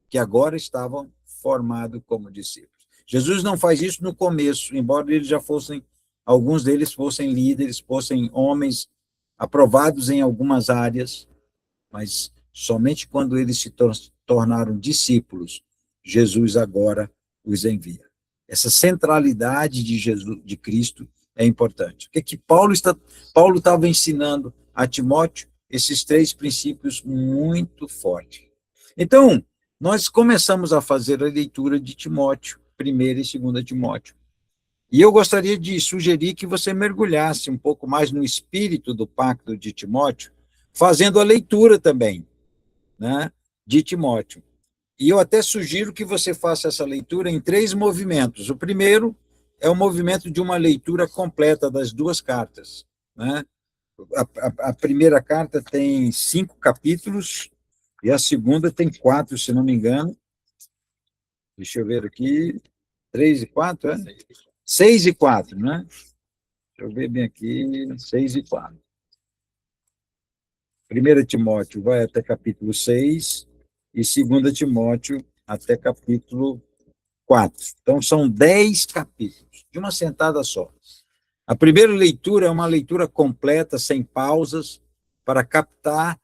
Que agora estavam formados como discípulos. Jesus não faz isso no começo, embora eles já fossem, alguns deles fossem líderes, fossem homens aprovados em algumas áreas, mas somente quando eles se tornaram discípulos, Jesus agora os envia. Essa centralidade de Jesus, de Cristo, é importante. O que Paulo estava ensinando a Timóteo? Esses três princípios muito fortes. Então, nós começamos a fazer a leitura de Timóteo, 1ª e 2ª Timóteo. E eu gostaria de sugerir que você mergulhasse um pouco mais no espírito do pacto de Timóteo, fazendo a leitura também, né, de Timóteo. E eu até sugiro que você faça essa leitura em 3 movimentos. O primeiro é o movimento de uma leitura completa das 2 cartas, né? A primeira carta tem 5 capítulos e a segunda tem 4, se não me engano. Deixa eu ver aqui. 3 e 4, é? 6 e 4, né? Deixa eu ver bem aqui. 6 e 4. 1 Timóteo vai até capítulo 6 e 2 Timóteo até capítulo 4. Então, são 10 capítulos, de uma sentada só. A primeira leitura é uma leitura completa, sem pausas, para captar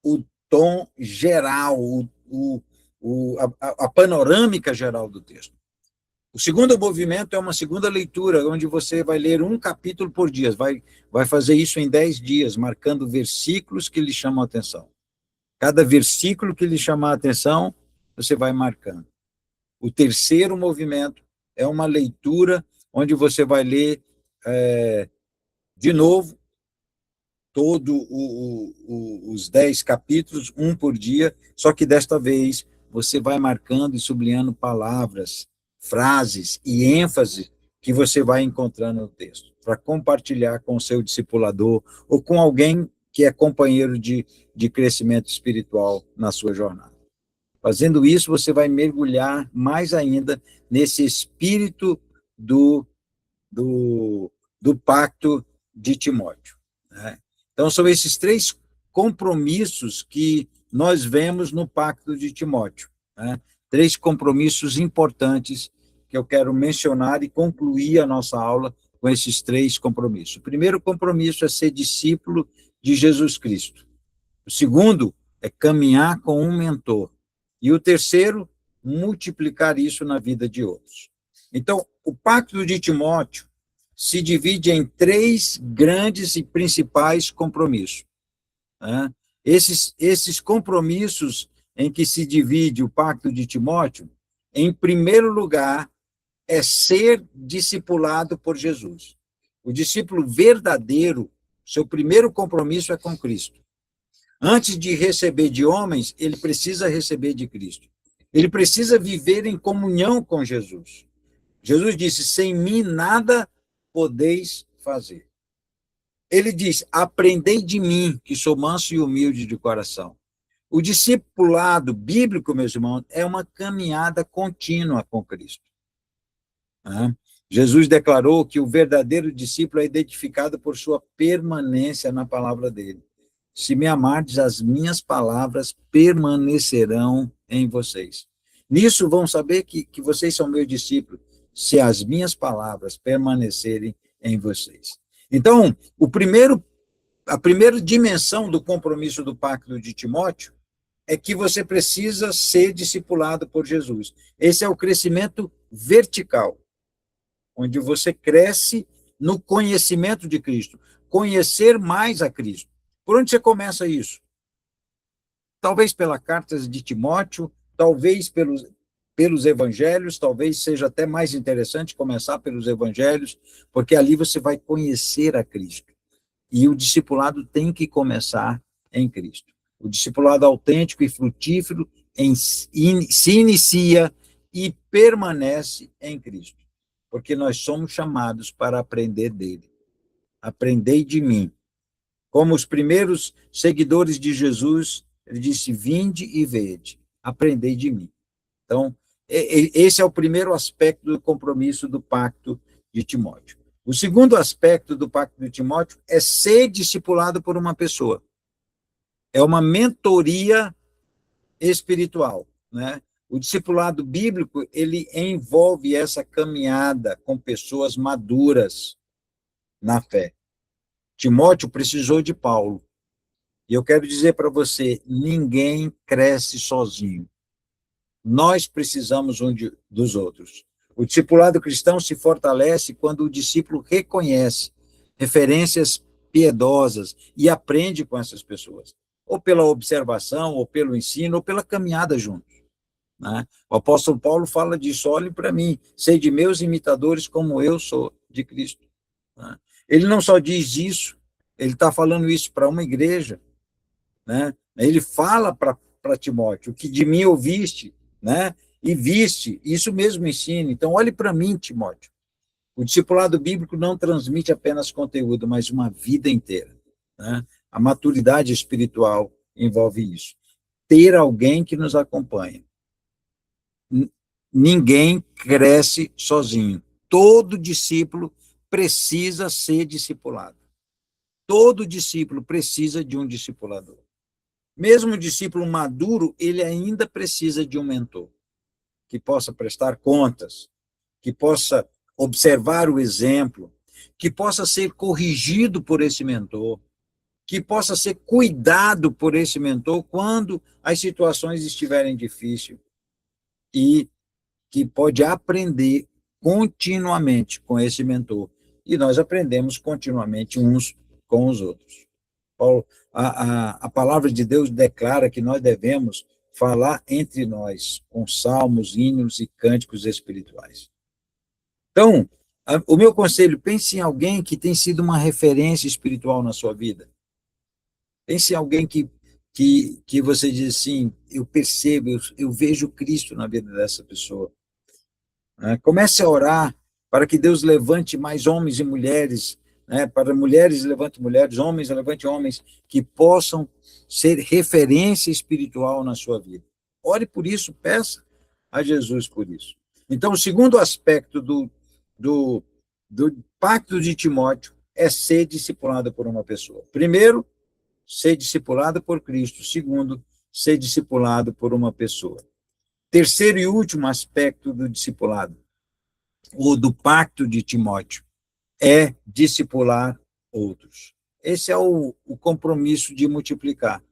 o tom geral, a panorâmica geral do texto. O segundo movimento é uma segunda leitura, onde você vai ler um capítulo por dia, vai fazer isso em 10 dias, marcando versículos que lhe chamam a atenção. Cada versículo que lhe chamar a atenção, você vai marcando. O terceiro movimento é uma leitura onde você vai ler de novo todos os 10 capítulos, um por dia, só que desta vez você vai marcando e sublinhando palavras, frases e ênfase que você vai encontrando no texto, para compartilhar com o seu discipulador ou com alguém que é companheiro de crescimento espiritual na sua jornada. Fazendo isso, você vai mergulhar mais ainda nesse espírito do pacto de Timóteo, né? Então, são esses 3 compromissos que nós vemos no Pacto de Timóteo, né? 3 compromissos importantes que eu quero mencionar e concluir a nossa aula com esses 3 compromissos. O primeiro compromisso é ser discípulo de Jesus Cristo. O segundo é caminhar com um mentor. E o terceiro, multiplicar isso na vida de outros. Então, o Pacto de Timóteo se divide em 3 grandes e principais compromissos, né? Esses compromissos em que se divide o Pacto de Timóteo, em primeiro lugar, é ser discipulado por Jesus. O discípulo verdadeiro, seu primeiro compromisso é com Cristo. Antes de receber de homens, ele precisa receber de Cristo. Ele precisa viver em comunhão com Jesus. Jesus disse: sem mim nada podeis fazer. Ele diz: aprendei de mim, que sou manso e humilde de coração. O discipulado bíblico, meus irmãos, é uma caminhada contínua com Cristo. Jesus declarou que o verdadeiro discípulo é identificado por sua permanência na palavra dele. Se me amardes, as minhas palavras permanecerão em vocês. Nisso vão saber que vocês são meus discípulos, se as minhas palavras permanecerem em vocês. Então, a primeira dimensão do compromisso do Pacto de Timóteo é que você precisa ser discipulado por Jesus. Esse é o crescimento vertical, onde você cresce no conhecimento de Cristo, conhecer mais a Cristo. Por onde você começa isso? Talvez pelas cartas de Timóteo, talvez pelos evangelhos, talvez seja até mais interessante começar pelos evangelhos, porque ali você vai conhecer a Cristo. E o discipulado tem que começar em Cristo. O discipulado autêntico e frutífero se inicia e permanece em Cristo, porque nós somos chamados para aprender dele. Aprendei de mim. Como os primeiros seguidores de Jesus, ele disse: vinde e vede, aprendei de mim. Então, esse é o primeiro aspecto do compromisso do Pacto de Timóteo. O segundo aspecto do Pacto de Timóteo é ser discipulado por uma pessoa. É uma mentoria espiritual, né? O discipulado bíblico, ele envolve essa caminhada com pessoas maduras na fé. Timóteo precisou de Paulo. E eu quero dizer para você, ninguém cresce sozinho. Nós precisamos dos outros. O discipulado cristão se fortalece quando o discípulo reconhece referências piedosas e aprende com essas pessoas, ou pela observação, ou pelo ensino, ou pela caminhada juntos, né? O apóstolo Paulo fala disso: olhem para mim, sede meus imitadores como eu sou de Cristo, né? Ele não só diz isso, ele está falando isso para uma igreja, né? Ele fala para Timóteo: o que de mim ouviste, né? E viste, isso mesmo ensina. Então, olhe para mim, Timóteo. O discipulado bíblico não transmite apenas conteúdo, mas uma vida inteira, né? A maturidade espiritual envolve isso. Ter alguém que nos acompanha. Ninguém cresce sozinho. Todo discípulo precisa ser discipulado. Todo discípulo precisa de um discipulador. Mesmo o discípulo maduro, ele ainda precisa de um mentor, que possa prestar contas, que possa observar o exemplo, que possa ser corrigido por esse mentor, que possa ser cuidado por esse mentor quando as situações estiverem difíceis, e que pode aprender continuamente com esse mentor. E nós aprendemos continuamente uns com os outros. A palavra de Deus declara que nós devemos falar entre nós com salmos, hinos e cânticos espirituais. Então, o meu conselho: pense em alguém que tem sido uma referência espiritual na sua vida. Pense em alguém que você diz assim: eu percebo, eu vejo Cristo na vida dessa pessoa. Comece a orar para que Deus levante mais homens e mulheres, né? Para mulheres levante mulheres, homens levante homens, que possam ser referência espiritual na sua vida. Ore por isso, peça a Jesus por isso. Então, o segundo aspecto do Pacto de Timóteo é ser discipulado por uma pessoa. Primeiro, ser discipulado por Cristo. Segundo, ser discipulado por uma pessoa. Terceiro e último aspecto do discipulado, ou do pacto de Timóteo, é discipular outros. Esse é o compromisso de multiplicar.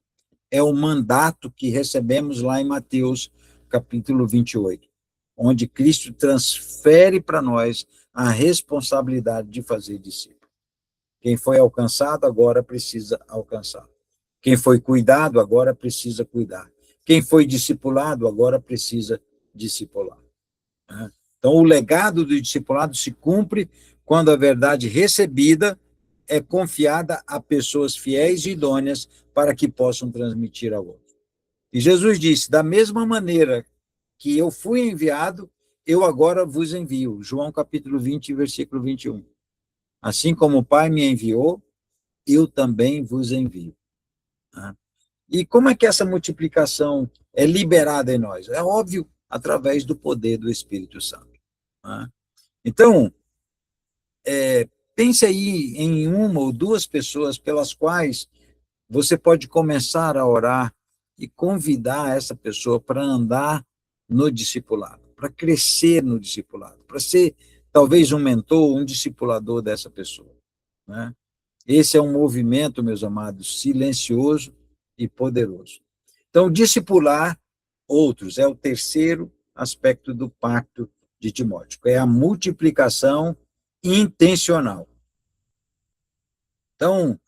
É o mandato que recebemos lá em Mateus, capítulo 28, onde Cristo transfere para nós a responsabilidade de fazer discípulo. Quem foi alcançado, agora precisa alcançar. Quem foi cuidado, agora precisa cuidar. Quem foi discipulado, agora precisa discipular. Então, o legado do discipulado se cumpre quando a verdade recebida é confiada a pessoas fiéis e idôneas para que possam transmitir a outros. E Jesus disse, da mesma maneira que eu fui enviado, eu agora vos envio. João capítulo 20, versículo 21. Assim como o Pai me enviou, eu também vos envio. E como é que essa multiplicação é liberada em nós? É óbvio, através do poder do Espírito Santo. Então, pense aí em uma ou duas pessoas pelas quais você pode começar a orar e convidar essa pessoa para andar no discipulado, para crescer no discipulado, para ser talvez um mentor, um discipulador dessa pessoa. Esse é um movimento, meus amados, silencioso e poderoso. Então, discipular outros é o terceiro aspecto do pacto de Timóteo, é a multiplicação intencional. Então,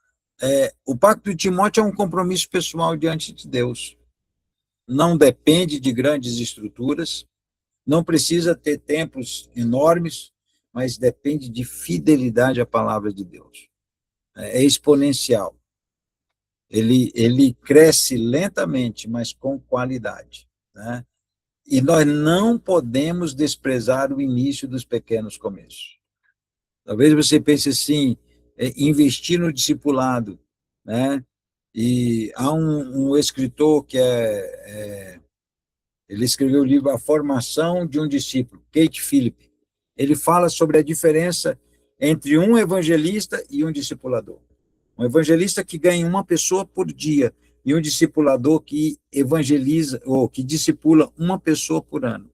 o pacto de Timóteo é um compromisso pessoal diante de Deus. Não depende de grandes estruturas, não precisa ter templos enormes, mas depende de fidelidade à palavra de Deus. É exponencial. Ele cresce lentamente, mas com qualidade. E nós não podemos desprezar o início dos pequenos começos. Talvez você pense assim, investir no discipulado, E há um escritor que ele escreveu o livro A Formação de um Discípulo, Kate Philip. Ele fala sobre a diferença entre um evangelista e um discipulador. Um evangelista que ganha uma pessoa por dia e um discipulador que evangeliza ou que discipula uma pessoa por ano.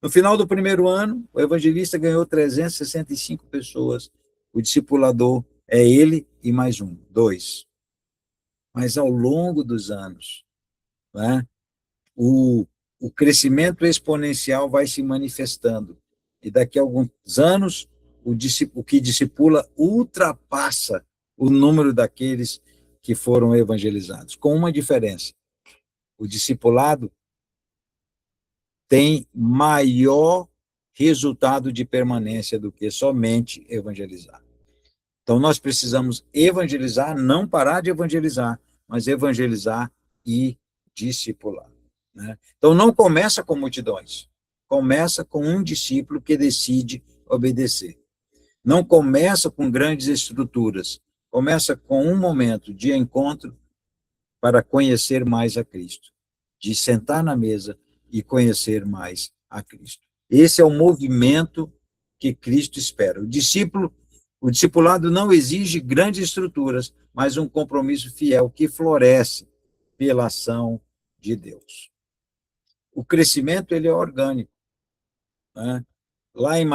No final do primeiro ano, o evangelista ganhou 365 pessoas. O discipulador é ele e mais um, 2. Mas ao longo dos anos, o crescimento exponencial vai se manifestando. E daqui a alguns anos, o que discipula ultrapassa o número daqueles que foram evangelizados, com uma diferença. O discipulado tem maior resultado de permanência do que somente evangelizar. Então, nós precisamos evangelizar, não parar de evangelizar, mas evangelizar e discipular. Então, não começa com multidões, começa com um discípulo que decide obedecer. Não começa com grandes estruturas, começa com um momento de encontro para conhecer mais a Cristo, de sentar na mesa e conhecer mais a Cristo. Esse é o movimento que Cristo espera. O discipulado não exige grandes estruturas, mas um compromisso fiel que floresce pela ação de Deus. O crescimento ele é orgânico. Lá em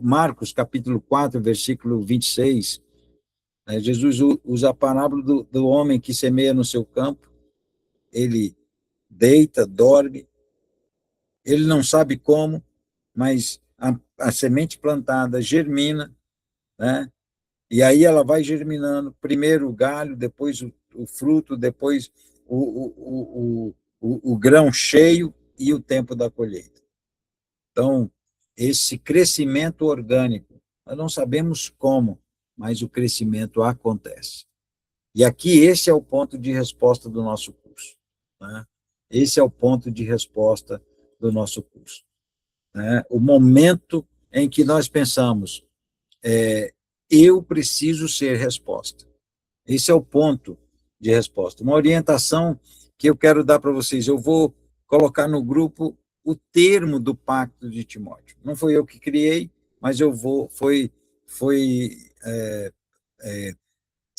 Marcos, capítulo 4, versículo 26, Jesus usa a parábola do homem que semeia no seu campo. Ele deita, dorme, ele não sabe como, mas a semente plantada germina, e aí ela vai germinando, primeiro o galho, depois o fruto, depois o grão cheio e o tempo da colheita. Então, esse crescimento orgânico, nós não sabemos como, mas o crescimento acontece. E aqui esse é o ponto de resposta do nosso curso. Esse é o ponto de resposta do nosso curso. O momento em que nós pensamos, eu preciso ser resposta. Esse é o ponto de resposta. Uma orientação que eu quero dar para vocês. Eu vou colocar no grupo o termo do pacto de Timóteo. Não foi eu que criei, mas foi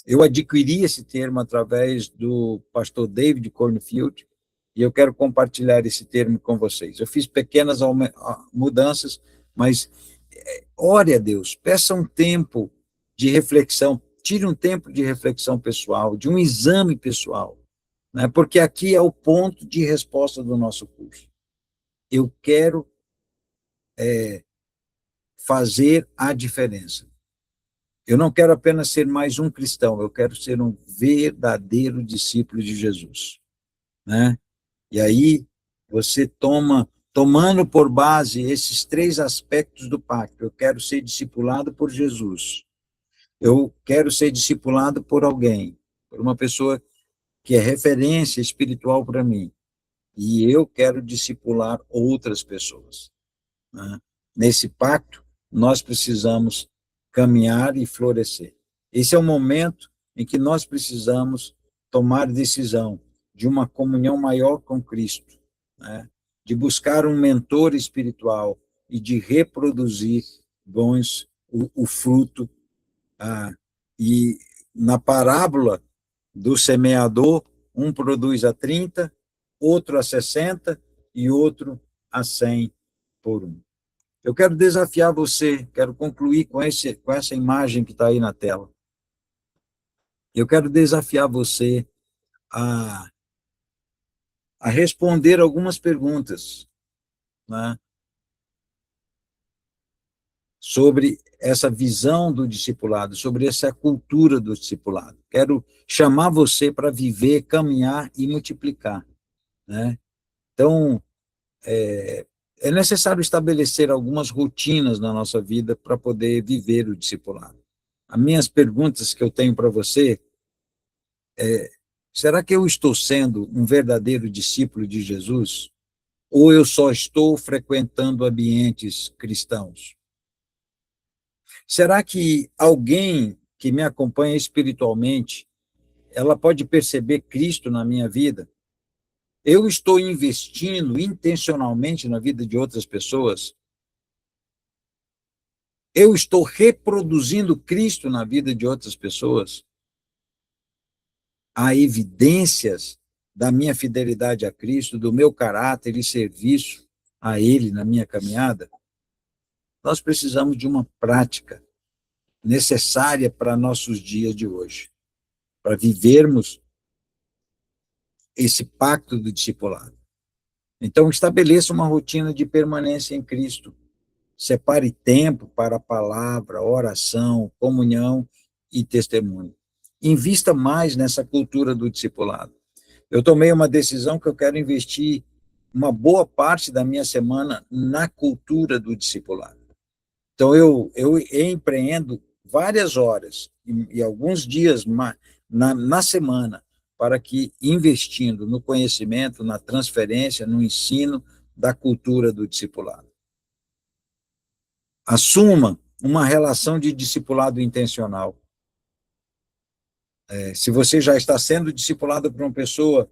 Eu adquiri esse termo através do pastor David Cornfield, e eu quero compartilhar esse termo com vocês. Eu fiz pequenas mudanças, mas ore a Deus, peça um tempo de reflexão, tire um tempo de reflexão pessoal, de um exame pessoal, né? Porque aqui é o ponto de resposta do nosso curso. Eu quero fazer a diferença. Eu não quero apenas ser mais um cristão, eu quero ser um verdadeiro discípulo de Jesus, né? E aí você tomando por base esses 3 aspectos do pacto. Eu quero ser discipulado por Jesus. Eu quero ser discipulado por alguém, por uma pessoa que é referência espiritual para mim. E eu quero discipular outras pessoas, né? Nesse pacto, nós precisamos caminhar e florescer. Esse é o momento em que nós precisamos tomar decisão de uma comunhão maior com Cristo, né? De buscar um mentor espiritual e de reproduzir o fruto. E na parábola do semeador, um produz a 30, outro a 60 e outro a 100 por um. Eu quero desafiar você, quero concluir com essa imagem que está aí na tela. Eu quero desafiar você a, a responder algumas perguntas, né, sobre essa visão do discipulado, sobre essa cultura do discipulado. Quero chamar você para viver, caminhar e multiplicar, né? Então, é necessário estabelecer algumas rotinas na nossa vida para poder viver o discipulado. As minhas perguntas que eu tenho para você será que eu estou sendo um verdadeiro discípulo de Jesus? Ou eu só estou frequentando ambientes cristãos? Será que alguém que me acompanha espiritualmente, ela pode perceber Cristo na minha vida? Eu estou investindo intencionalmente na vida de outras pessoas? Eu estou reproduzindo Cristo na vida de outras pessoas? Há evidências da minha fidelidade a Cristo, do meu caráter e serviço a Ele na minha caminhada? Nós precisamos de uma prática necessária para nossos dias de hoje, para vivermos esse pacto do discipulado. Então, estabeleça uma rotina de permanência em Cristo. Separe tempo para a palavra, oração, comunhão e testemunho. Invista mais nessa cultura do discipulado. Eu tomei uma decisão que eu quero investir uma boa parte da minha semana na cultura do discipulado. Então, eu empreendo várias horas e alguns dias na semana para que, investindo no conhecimento, na transferência, no ensino da cultura do discipulado. Assuma uma relação de discipulado intencional. Se você já está sendo discipulado por uma pessoa,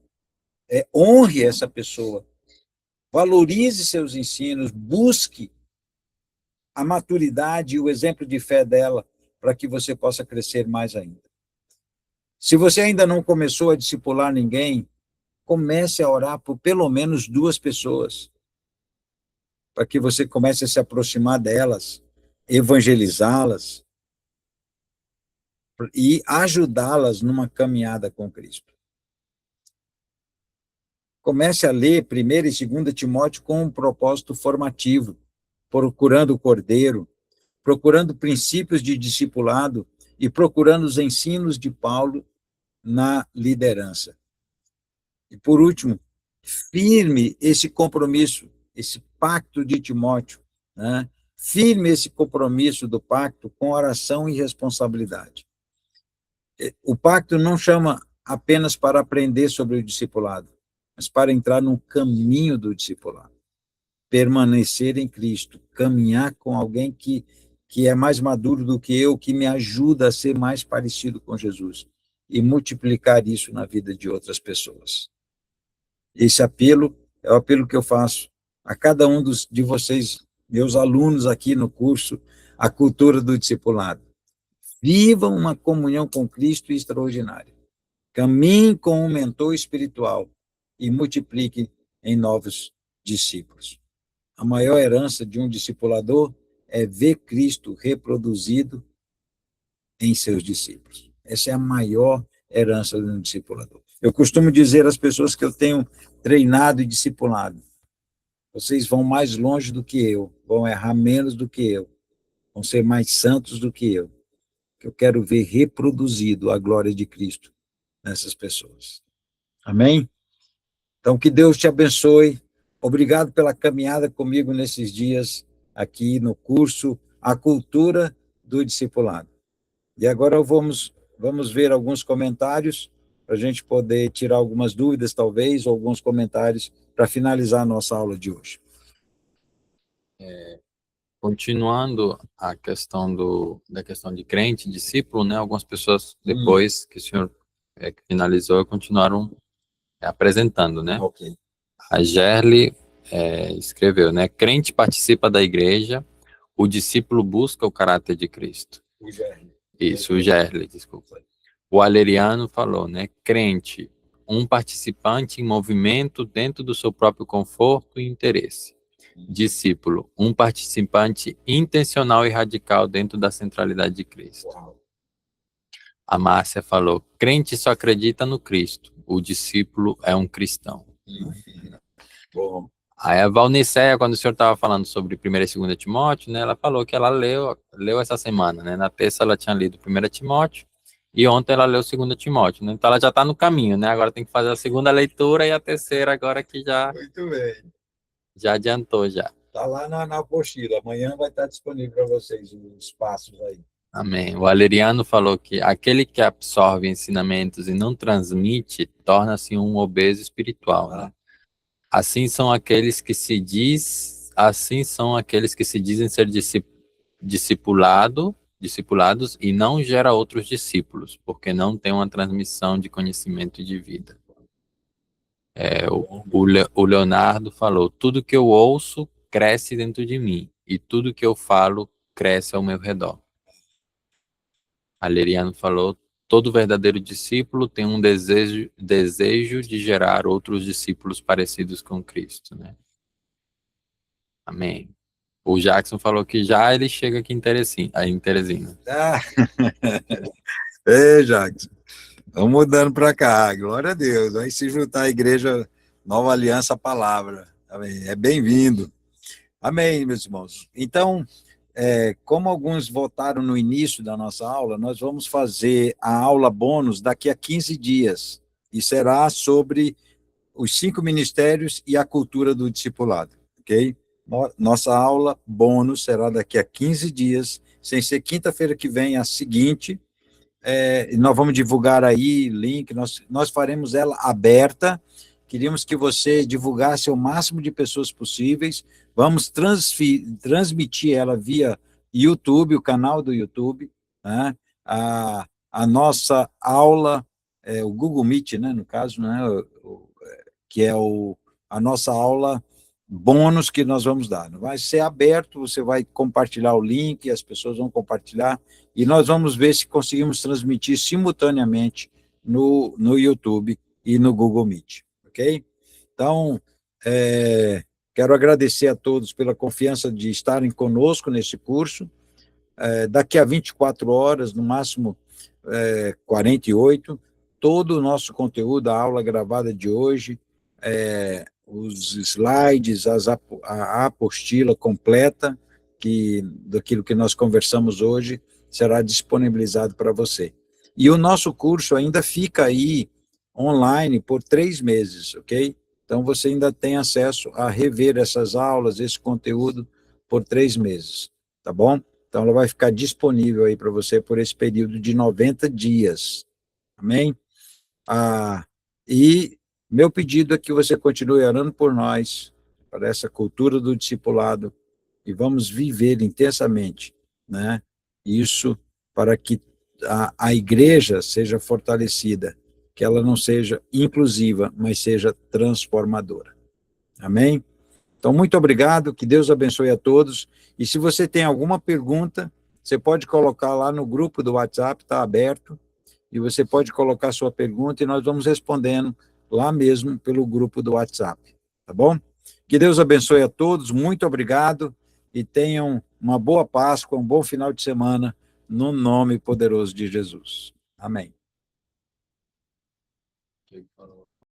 honre essa pessoa, valorize seus ensinos, busque a maturidade e o exemplo de fé dela para que você possa crescer mais ainda. Se você ainda não começou a discipular ninguém, comece a orar por pelo menos 2 pessoas, para que você comece a se aproximar delas, evangelizá-las e ajudá-las numa caminhada com Cristo. Comece a ler 1º e 2º Timóteo com um propósito formativo, procurando o Cordeiro, procurando princípios de discipulado e procurando os ensinos de Paulo na liderança. E, por último, firme esse compromisso, esse pacto de Timóteo, né? Firme esse compromisso do pacto com oração e responsabilidade. O pacto não chama apenas para aprender sobre o discipulado, mas para entrar no caminho do discipulado. Permanecer em Cristo, caminhar com alguém que é mais maduro do que eu, que me ajuda a ser mais parecido com Jesus e multiplicar isso na vida de outras pessoas. Esse apelo é o apelo que eu faço a cada um de vocês, meus alunos aqui no curso, A Cultura do Discipulado. Vivam uma comunhão com Cristo extraordinária. Caminhe com um mentor espiritual e multiplique em novos discípulos. A maior herança de um discipulador é ver Cristo reproduzido em seus discípulos. Essa é a maior herança de um discipulador. Eu costumo dizer às pessoas que eu tenho treinado e discipulado: vocês vão mais longe do que eu, vão errar menos do que eu, vão ser mais santos do que eu. Eu quero ver reproduzido a glória de Cristo nessas pessoas. Amém? Então, que Deus te abençoe. Obrigado pela caminhada comigo nesses dias aqui no curso A Cultura do Discipulado. E agora vamos ver alguns comentários para a gente poder tirar algumas dúvidas, talvez, ou alguns comentários para finalizar a nossa aula de hoje. Continuando a questão da questão de crente, discípulo, né? Algumas pessoas, depois que o senhor finalizou, continuaram apresentando, né? Ok. A Gerli escreveu, né? Crente participa da igreja, o discípulo busca o caráter de Cristo. O Gerli. Isso, o Gerli, desculpa. O Aleriano falou, né? Crente, um participante em movimento dentro do seu próprio conforto e interesse. Discípulo, um participante intencional e radical dentro da centralidade de Cristo. Uau. A Márcia falou, crente só acredita no Cristo, o discípulo é um cristão. Bom. Aí a Valniceia, quando o senhor estava falando sobre 1ª e 2ª Timóteo, né, ela falou que ela leu essa semana, né? Na terça ela tinha lido 1ª Timóteo e ontem ela leu 2ª Timóteo, né? Então ela já está no caminho, né? Agora tem que fazer a 2ª leitura e a terceira agora que Muito bem. já adiantou já. Está lá na apostila. Amanhã vai estar disponível para vocês os passos aí. Amém. O Aleriano falou que aquele que absorve ensinamentos e não transmite torna-se um obeso espiritual, né? Assim são aqueles que se dizem ser discipulados e não gera outros discípulos, porque não tem uma transmissão de conhecimento e de vida. O Leonardo falou, tudo que eu ouço cresce dentro de mim, e tudo que eu falo cresce ao meu redor. Aleriano falou, todo verdadeiro discípulo tem um desejo de gerar outros discípulos parecidos com Cristo, né? Amém. O Jackson falou que já ele chega aqui em Teresina. Ei, Jackson. Vamos mudando para cá. Glória a Deus. Vai se juntar à igreja Nova Aliança Palavra. Amém. É bem-vindo. Amém, meus irmãos. Então, como alguns votaram no início da nossa aula, nós vamos fazer a aula bônus daqui a 15 dias. E será sobre os 5 ministérios e a cultura do discipulado. Ok? Nossa aula bônus será daqui a 15 dias, sem ser quinta-feira que vem, a seguinte. Nós vamos divulgar aí link, nós faremos ela aberta. Queríamos que você divulgasse ao máximo de pessoas possíveis. Vamos transmitir ela via YouTube, o canal do YouTube, né? A nossa aula, o Google Meet, né, no caso, né, que é a nossa aula bônus que nós vamos dar. Vai ser aberto, você vai compartilhar o link, as pessoas vão compartilhar, e nós vamos ver se conseguimos transmitir simultaneamente no YouTube e no Google Meet, ok? Então, quero agradecer a todos pela confiança de estarem conosco nesse curso. Daqui a 24 horas, no máximo 48, todo o nosso conteúdo, a aula gravada de hoje, os slides, a apostila completa daquilo que nós conversamos hoje será disponibilizado para você. E o nosso curso ainda fica aí online por 3 meses, ok? Então, você ainda tem acesso a rever essas aulas, esse conteúdo, por 3 meses, tá bom? Então, ela vai ficar disponível aí para você por esse período de 90 dias, amém? E meu pedido é que você continue orando por nós, para essa cultura do discipulado, e vamos viver intensamente, né? Isso para que a igreja seja fortalecida, que ela não seja inclusiva, mas seja transformadora. Amém? Então, muito obrigado, que Deus abençoe a todos, e se você tem alguma pergunta, você pode colocar lá no grupo do WhatsApp, está aberto, e você pode colocar sua pergunta e nós vamos respondendo lá mesmo pelo grupo do WhatsApp, tá bom? Que Deus abençoe a todos, muito obrigado e tenham uma boa Páscoa, um bom final de semana, no nome poderoso de Jesus. Amém.